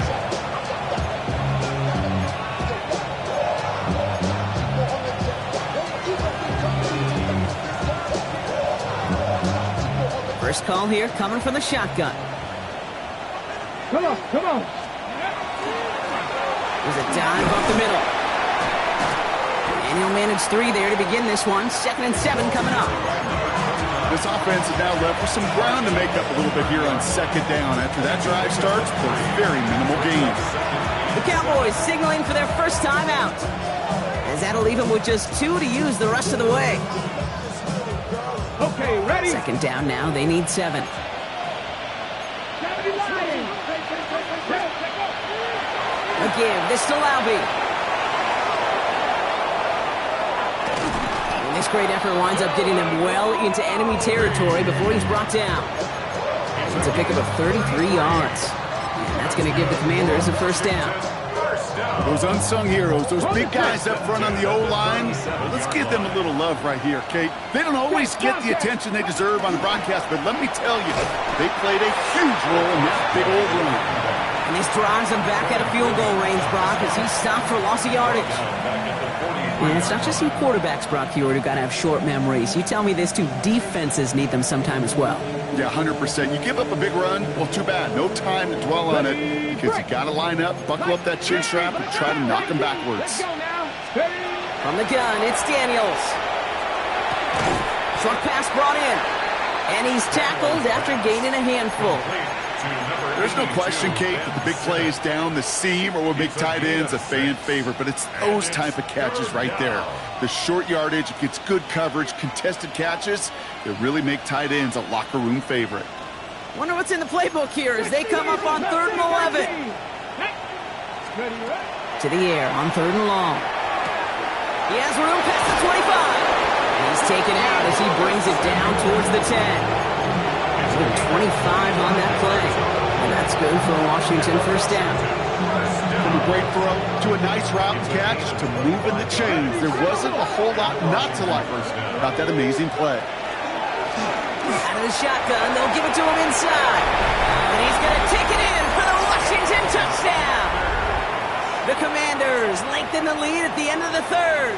First call here coming from the shotgun. Come on, come on. There's a dive up the middle. And he'll manage 3 there to begin this one. 2nd and 7 coming up. This offense is now left with some ground to make up a little bit here on 2nd down. After that drive starts, there's very minimal gains. The Cowboys signaling for their first time out, as that'll leave them with just 2 to use the rest of the way. Okay, ready? 2nd down now. They need 7. A give. This to Laube. And this great effort winds up getting them well into enemy territory before he's brought down. It's a pickup of 33 yards. And that's going to give the Commanders a first down. Those unsung heroes, those big guys up front on the O-line, well, let's give them a little love right here, Kate. They don't always get the attention they deserve on the broadcast, but let me tell you, they played a huge role in this big old run. And this drives him back out of field goal range, Brock, as he's stopped for loss of yardage. And it's not just some quarterbacks, Brock Hewitt, who got to have short memories. You tell me this too, defenses need them sometime as well. Yeah, 100%. You give up a big run, well, too bad. No time to dwell on it, because you got to line up, buckle up that chin strap, and try to knock them backwards. From the gun, it's Daniels. Short pass brought in. And he's tackled after gaining a handful. There's no question, Kate, that the big plays down the seam or with big tight ends a fan favorite, but it's those type of catches right there. The short yardage, it gets good coverage, contested catches, they really make tight ends a locker room favorite. Wonder what's in the playbook here as they come up on 3rd and 11. To the air on 3rd and long. He has room past the 25. He's taken out as he brings it down towards the 10. 25 on that play. And that's good for a Washington first down. From a great throw to a nice route and catch to moving the chains. There wasn't a whole lot not to like about that amazing play. Out of the shotgun, they'll give it to him inside. And he's going to take it in for the Washington touchdown. The Commanders lengthen the lead at the end of the 3rd.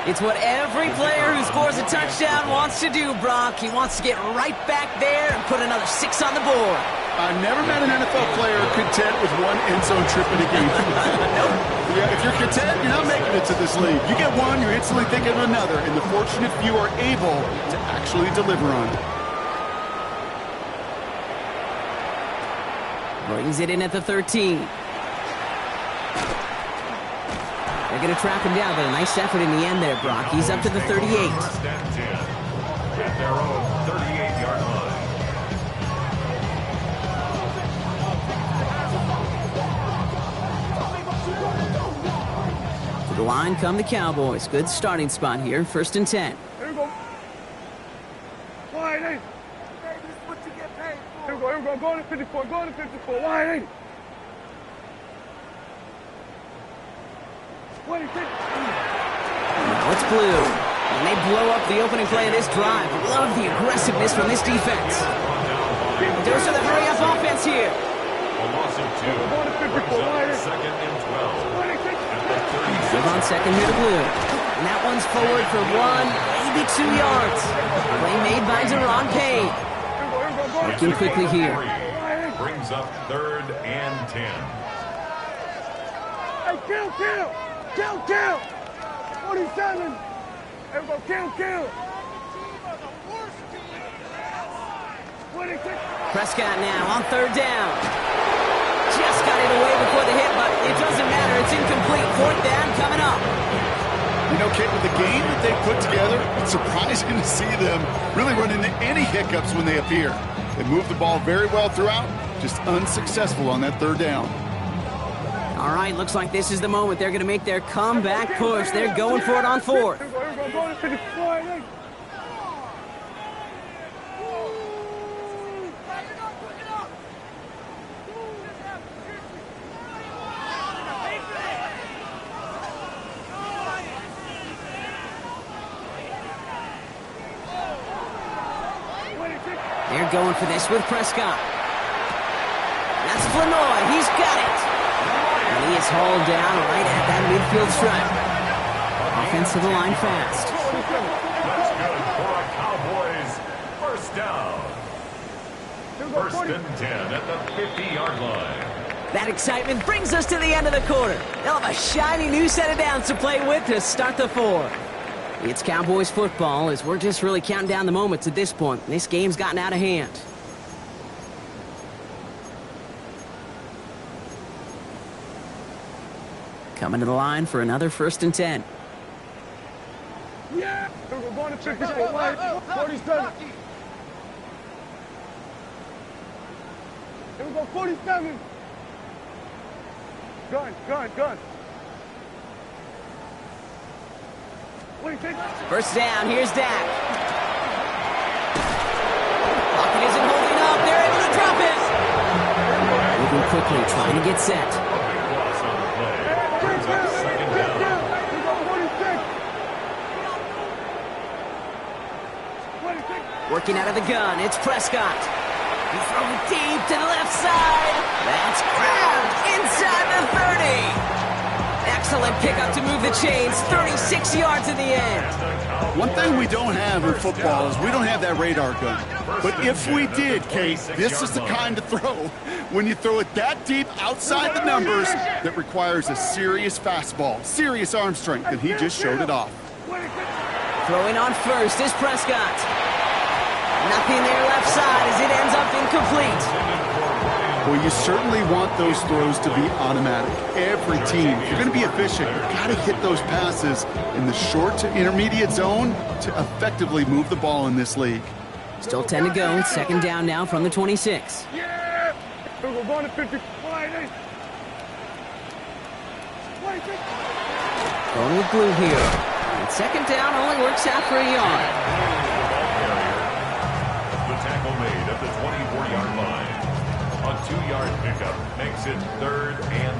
It's what every player who scores a touchdown wants to do, Brock. He wants to get right back there and put another 6 on the board. I've never met an NFL player content with one end zone trip in a game. Nope. Yeah, if you're content, you're not making it to this league. You get one, you're instantly thinking of another, and the fortunate few are able to actually deliver on it. Brings it in at the 13. They're going to track him down, but a nice effort in the end there, Brock. He's up to the 38. First and 10 at their own 38-yard line. To the line come the Cowboys. Good starting spot here. 1st and 10. Here we go. Wide eight. Here we go, here we go. Go on to 54, go on to 54. Wide eight. Now it's blue. And they blow up the opening play of this drive. Love the aggressiveness from this defense. Dose of the hurry-up offense here. A loss of 2. Brings up 2nd and 12 at the 30. Give on 2nd here to blue. And that one's forward for 1, maybe 2 yards. Play made by Deron Payne. Working quickly here. Brings up 3rd and 10. Hey, kill! Kill! 47! Here we go, kill! 26! Prescott now on 3rd down. Just got it away before the hit Kate, with the game that they put together, it's surprising to see them really run into any hiccups when they appear. They moved the ball very well throughout, just unsuccessful on that third down. All right, looks like this is the moment. They're going to make their comeback push. They're going for it on fourth. They're going for this with Prescott. That's Flanoy. He's got it. And he is hauled down right at that midfield stripe. Offense to the line fast. That's good for a Cowboys first down. First and 10 at the 50-yard line. That excitement brings us to the end of the quarter. They'll have a shiny new set of downs to play with to start the fourth. It's Cowboys football as we're just really counting down the moments at this point. This game's gotten out of hand. Coming to the line for another first and 10. Yeah! We're going to 54, 47. Here we go, 47. Gun. First down, here's Dak. Pocket isn't holding up. They're able to drop it. Moving quickly, trying to get set. Working out of the gun, it's Prescott. He's throwing deep to the left side. That's grabbed inside the 30. Excellent pickup to move the chains. 36 yards in the end. One thing we don't have in football is we don't have that radar gun. But if we did, Kate, this is the kind of throw, when you throw it that deep outside the numbers, that requires a serious fastball, serious arm strength, and he just showed it off. Throwing on first is Prescott. Nothing there left side as it ends up incomplete. Well, you certainly want those throws to be automatic. Every team, if you're going to be efficient, you've got to hit those passes in the short to intermediate zone to effectively move the ball in this league. Still 10 to go. Second down now from the 26. Yeah! We're going to 55. Going with glue here. And second down only works out for a yard. The tackle made at the 24-yard line. A 2-yard pickup makes it 3rd and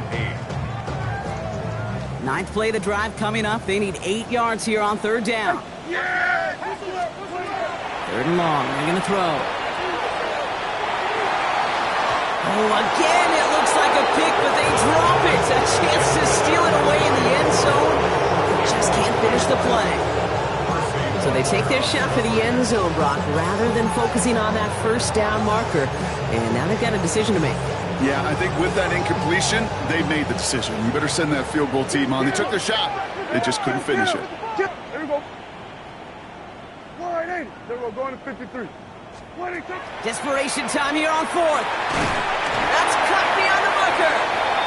8. Ninth play of the drive coming up. They need 8 yards here on third down. Third and long. They're going to throw. Oh, again, it looks like a pick, but they drop it. A chance to steal it away in the end zone. Just can't finish the play. So they take their shot for the end zone, Brock, rather than focusing on that first down marker. And now they've got a decision to make. Yeah, I think with that incompletion, they made the decision. You better send that field goal team on. They took their shot. They just couldn't finish it. There we go. Wide 8. There we go, going to 53. Desperation time here on fourth. That's cut beyond the marker.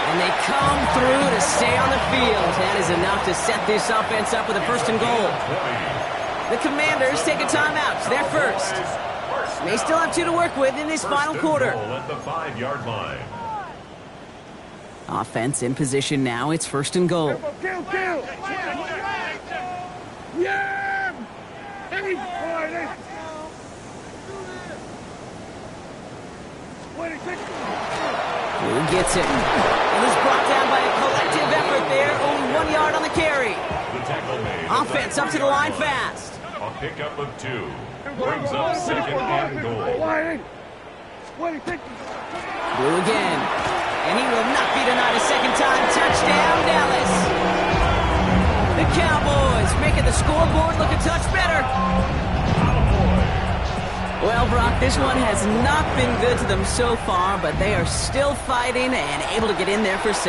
And they come through to stay on the field. That is enough to set this offense up with a first and goal. The Commanders take a timeout. They're first. They still have 2 to work with in this final quarter. At the 5-yard line. Offense in position now. It's first and goal. Kill. Yeah! Who gets it? And he's brought down by a collective effort there. Only 1 yard on the carry. The tackle made. Offense up to the line fast. A pickup of 2. Brings up 2nd and goal. Blue again. And he will not be denied a second time. Touchdown, Dallas. The Cowboys making the scoreboard look a touch better. Well, Brock, this one has not been good to them so far, but they are still fighting and able to get in there for 6.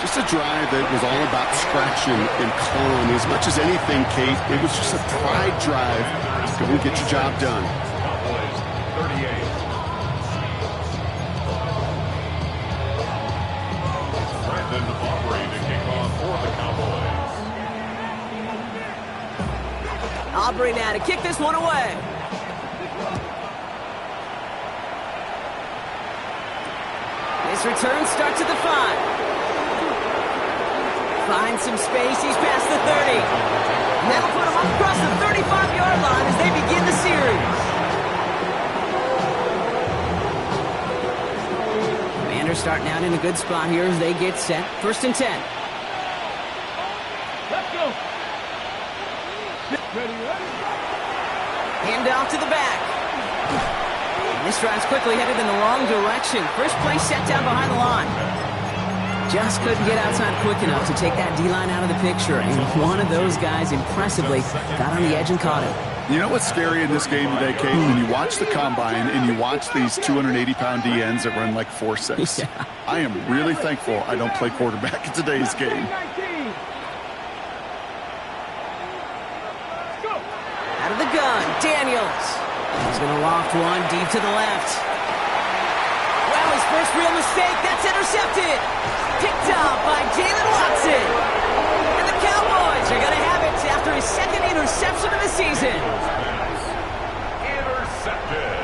Just a drive that was all about scratching and clawing. As much as anything, Kate, it was just a pride drive to go and get your job done. Cowboys 38. Brandon Aubrey to kick off for the Cowboys. Aubrey now to kick this one away. This return starts at the 5. Finds some space. He's past the 30. And that'll put him up across the 35-yard line as they begin the series. Commanders starting out in a good spot here as they get set. 1st and 10. Let's go. Ready. Hand off to the back. And this drive's quickly headed in the wrong direction. First play set down behind the line. Just couldn't get outside quick enough to take that D-line out of the picture. And one of those guys impressively got on the edge and caught him. You know what's scary in this game today, Kate? When you watch the combine and you watch these 280-pound DNs that run like 4.6. Yeah. I am really thankful I don't play quarterback in today's game. Out of the gun, Daniels. He's going to loft one deep to the left. Well, his first real mistake. That's intercepted. Picked up by Jalen Watson. And the Cowboys are going to have it after his second interception of the season. Intercepted.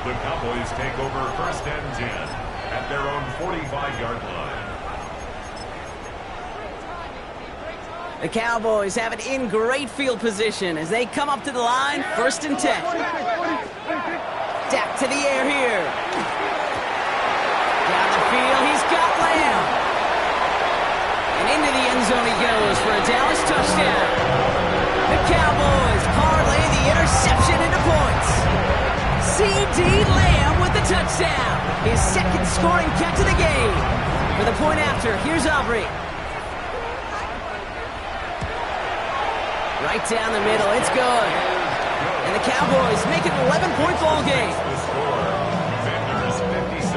The Cowboys take over 1st and 10 at their own 45-yard line. The Cowboys have it in great field position as they come up to the line. 1st and 10. Dak to the air here. Down the field, he's got Lamb. And into the end zone he goes for a Dallas touchdown. The Cowboys parlay the interception into points. C.D. Lamb with the touchdown. His second scoring catch of the game. For the point after, here's Aubrey. Right down the middle, it's good. And the Cowboys make it an 11-point ball game. The score, Commanders 56,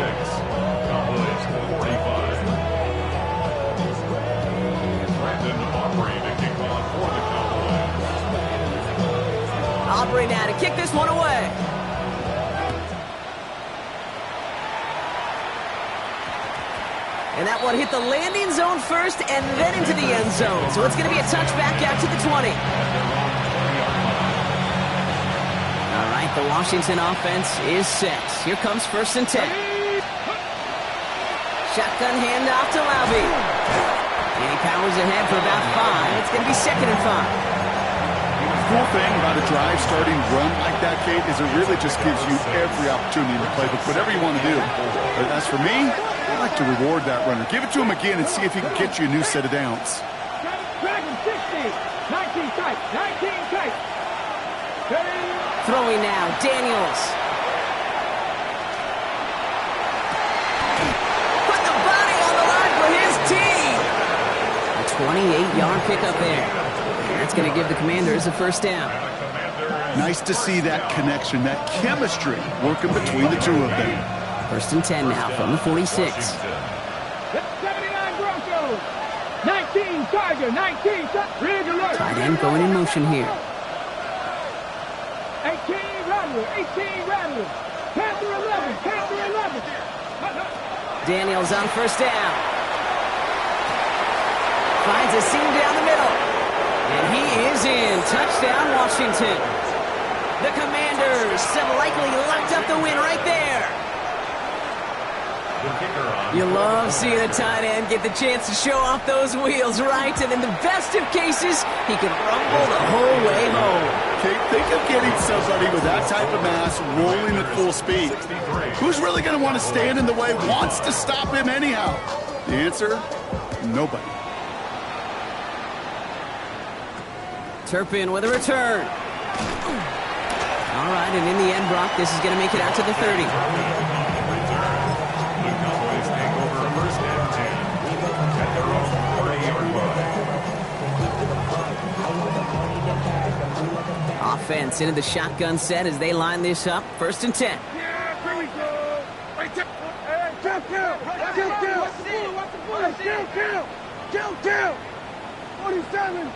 Cowboys 45. Brandon Aubrey to kick off for the Cowboys. Aubrey now to kick this one away. And that one hit the landing zone first and then into the end zone. So it's going to be a touchback out to the 20. All right, the Washington offense is set. Here comes 1st and 10. Shotgun handoff to Laube. And he powers ahead for about 5. It's going to be 2nd and 5. The cool thing about a drive starting run like that, Kate, is it really just gives you every opportunity in the playbook, whatever you want to do. But as for me, I like to reward that runner. Give it to him again and see if he can get you a new set of downs. Dragon 60. 19 tight. 19 tight. Throwing now, Daniels. Put the body on the line for his team. A 28-yard pickup there. That's going to give the Commanders a 1st down. Nice to see that connection, that chemistry working between the two of them. 1st and 10 now from the 46. 79 Broncos. 19 Tiger. 19 Rig alert. Tight end going in motion here. 18 Rattler. 18 Rattler. Panther 11. Panther 11. Daniels on 1st down. Finds a seam down the middle. And he is in. Touchdown, Washington. The Commanders have likely locked up the win right there. You love seeing a tight end get the chance to show off those wheels, right? And in the best of cases, he can rumble the whole way home. Kate, think of getting somebody with that type of mass rolling at full speed. Who's really going to want to stand in the way, wants to stop him anyhow? The answer, nobody. Turpin with a return. All right, and in the end, Brock, this is going to make it out to the 30. Offense into the shotgun set as they line this up. 1st and 10. Yeah, here we go. Right there. Hey, kill. Kill. 47.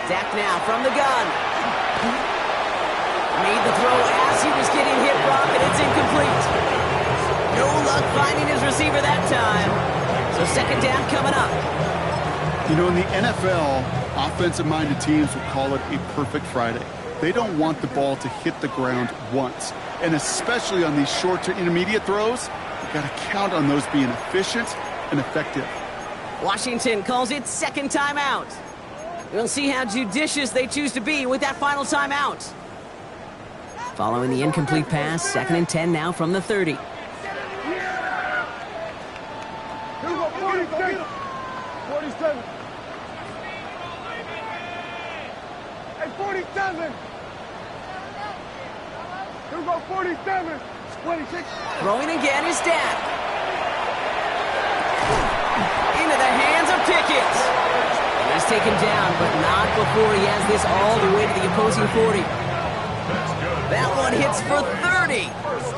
Dak now from the gun. Made the throw as he was getting hit, Brock, and it's incomplete. No luck finding his receiver that time. So 2nd down coming up. You know, in the NFL, Offensive-minded teams will call it a perfect Friday. They don't want the ball to hit the ground once. And especially on these short to intermediate throws, you've got to count on those being efficient and effective. Washington calls it second timeout. We'll see how judicious they choose to be with that final timeout. Following the incomplete pass, 2nd and 10 now from the 30. 47. Hey, 47. Here we go, 47. 26. Throwing again is Dak. Into the hands of Pickett. He's taken down, but not before he has this all the way to the opposing 40. That one hits for 30.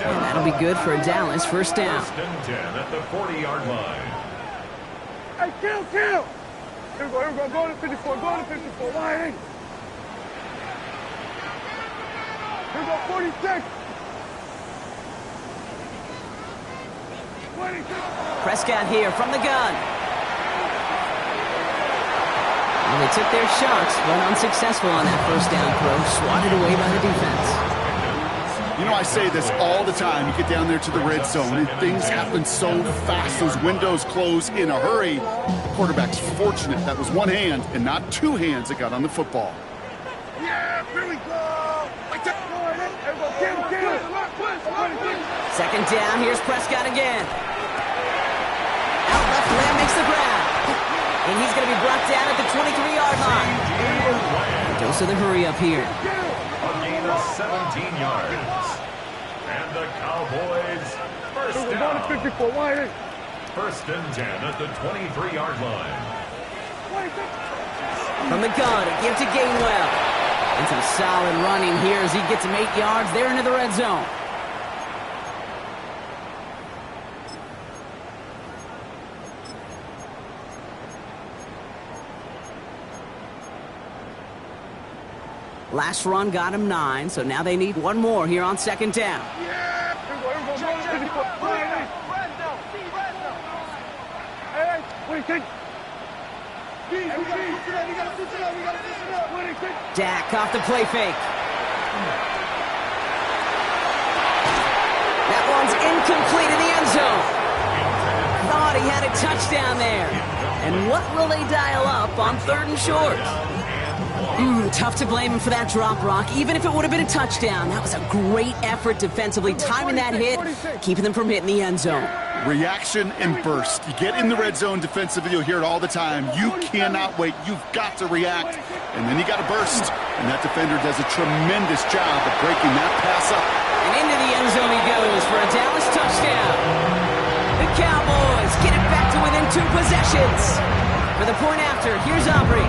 And that'll be good for a Dallas first down. 1st and 10 at the 40-yard line. Hey, kill! Here we go, go to 54, wide in. Here we go, 46. 26. Prescott here from the gun. Well, they took their shots, but unsuccessful on that first down throw, swatted away by the defense. You know, I say this all the time. You get down there to the red zone, and things happen so fast. Those windows close in a hurry. The quarterback's fortunate that was one hand and not two hands that got on the football. Yeah, here we go. Second down, here's Prescott again. Out left, Lamb makes the grab. And he's going to be brought down at the 23-yard line. Dose of the hurry up here. A gain of 17 yards. And the Cowboys first down. 54, wide in. 1st and 10 at the 23-yard line. From the gun, a give to Gainwell. And some solid running here as he gets him 8 yards there into the red zone. Last run got him 9, so now they need one more here on 2nd down. Yeah, hey, what do you think? Dak off the play fake. That one's incomplete in the end zone. Thought he had a touchdown there. And what will they dial up on 3rd and short? Tough to blame him for that drop, Brock. Even if it would have been a touchdown, that was a great effort defensively, timing that hit, keeping them from hitting the end zone. Reaction and burst. You get in the red zone defensively, you'll hear it all the time. You cannot wait. You've got to react. And then you got to burst. And that defender does a tremendous job of breaking that pass up. And into the end zone he goes for a Dallas touchdown. The Cowboys get it back to within 2 possessions. For the point after, here's Aubrey.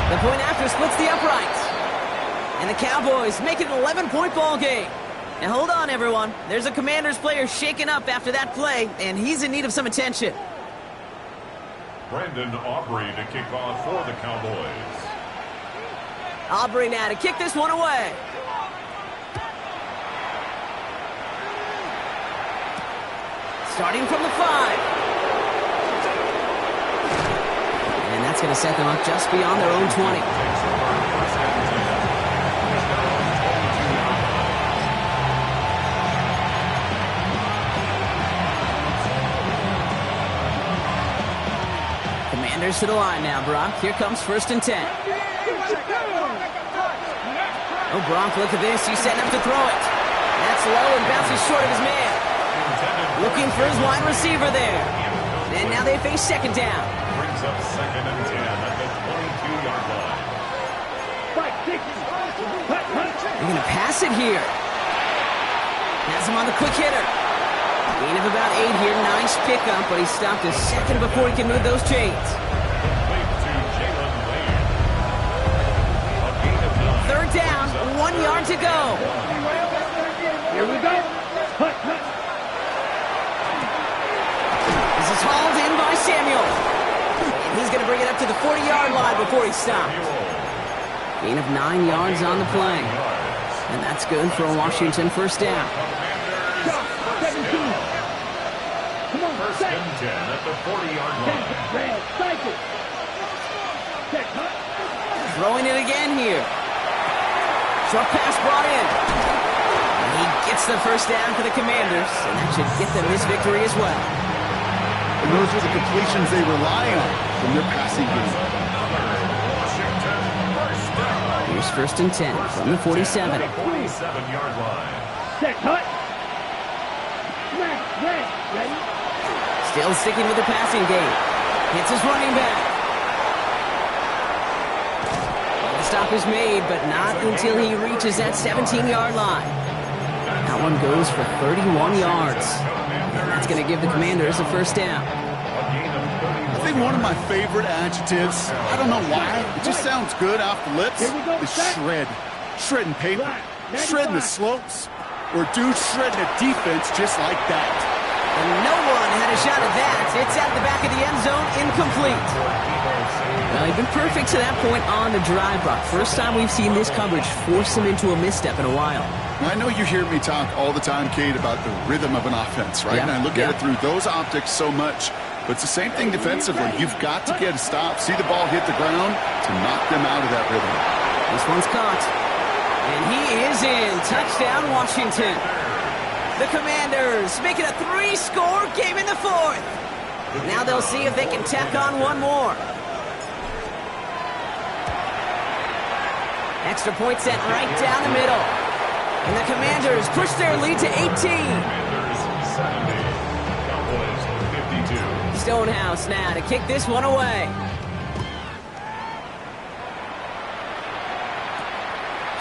The point after splits the uprights. And the Cowboys make it an 11-point ball game. Now hold on, everyone. There's a Commanders player shaken up after that play, and he's in need of some attention. Brandon Aubrey to kick off for the Cowboys. Aubrey now to kick this one away. Starting from the 5. And that's going to set them up just beyond their own 20. Commanders to the line now, Brock. Here comes 1st and 10. Oh, Brock, look at this. He's setting up to throw it. That's low and bounces short of his man. Looking for his wide receiver there. And now they face 2nd down. Brings up 2nd and 10 at the 22-yard line. They're going to pass it here. Has him on the quick hitter. Gain of about 8 here. Nice pickup, but he stopped a second before he can move those chains. Third down, 1 yard to go. Here we go. This is hauled in by Samuel. And he's going to bring it up to the 40-yard line before he stops. Gain of 9 yards on the play. And that's good for a Washington first down. 17. Come on. First and 10 at the 40-yard line. Red, cycle. Check, huh? Throwing it again here. Short pass brought in. And he gets the first down for the Commanders, and that should get them this victory as well. And those are the completions they rely on from their passing game. Washington, first down. Here's first and 10 from the 47. 47-yard line. Check, hut. Smash, red, ready? Still sticking with the passing game. Hits his running back. The stop is made, but not until he reaches that 17-yard line. That one goes for 31 yards. That's going to give the Commanders a first down. I think one of my favorite adjectives, I don't know why, it just sounds good off the lips, is shred. Shredding paper, shredding the slopes, or dude shredding a defense just like that. And no one had a shot at that. It's at the back of the end zone, incomplete. Well, he'd been perfect to that point on the drive, Brock. First time we've seen this coverage force him into a misstep in a while. I know you hear me talk all the time, Kate, about the rhythm of an offense, right? Yeah. And I look at it through those optics so much. But it's the same thing defensively. You've got to get a stop, see the ball hit the ground to knock them out of that rhythm. This one's caught. And he is in. Touchdown, Washington. The Commanders make it a 3-score game in the fourth. Now they'll see if they can tack on one more. Extra point set right down the middle. And the Commanders push their lead to 18. Commanders 70. Cowboys 52. Stonehouse now to kick this one away.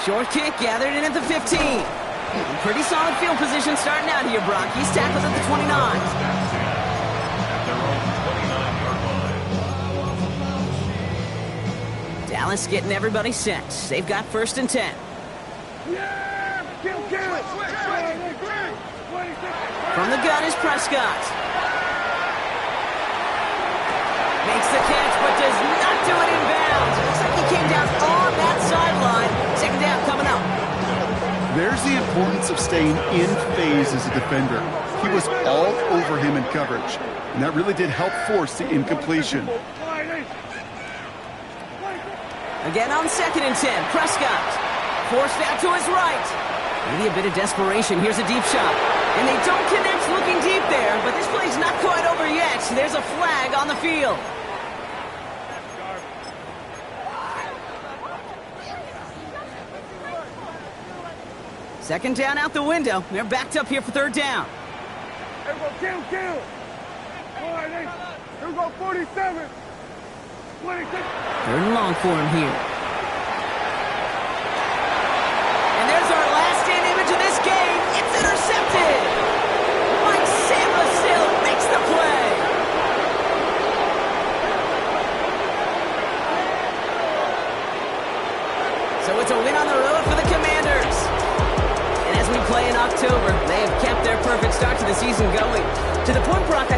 Short kick gathered in at the 15. Pretty solid field position starting out here, Brock. He's tackled at the 29. At their own 29-yard line. Dallas getting everybody set. They've got first and 10. Yeah! Kill, kill! From the gun is Prescott. Makes the catch, but does not do it in bounds. Looks like he came down on that sideline. Second down coming up. There's the importance of staying in phase as a defender. He was all over him in coverage, and that really did help force the incompletion. Again on second and 10, Prescott. Forced out to his right. Maybe a bit of desperation. Here's a deep shot. And they don't connect looking deep there, but this play's not quite over yet. There's a flag on the field. Second down out the window. They're backed up here for third down. Here we go, kill, kill. All right, here we go, 47. 26. Third and long for him here. And there's our last stand image of this game. It's intercepted. Mike Samuel makes the play. So it's a win on the road for the Commanders. And as we play in October, they have kept their perfect start to the season going. To the point, Brock,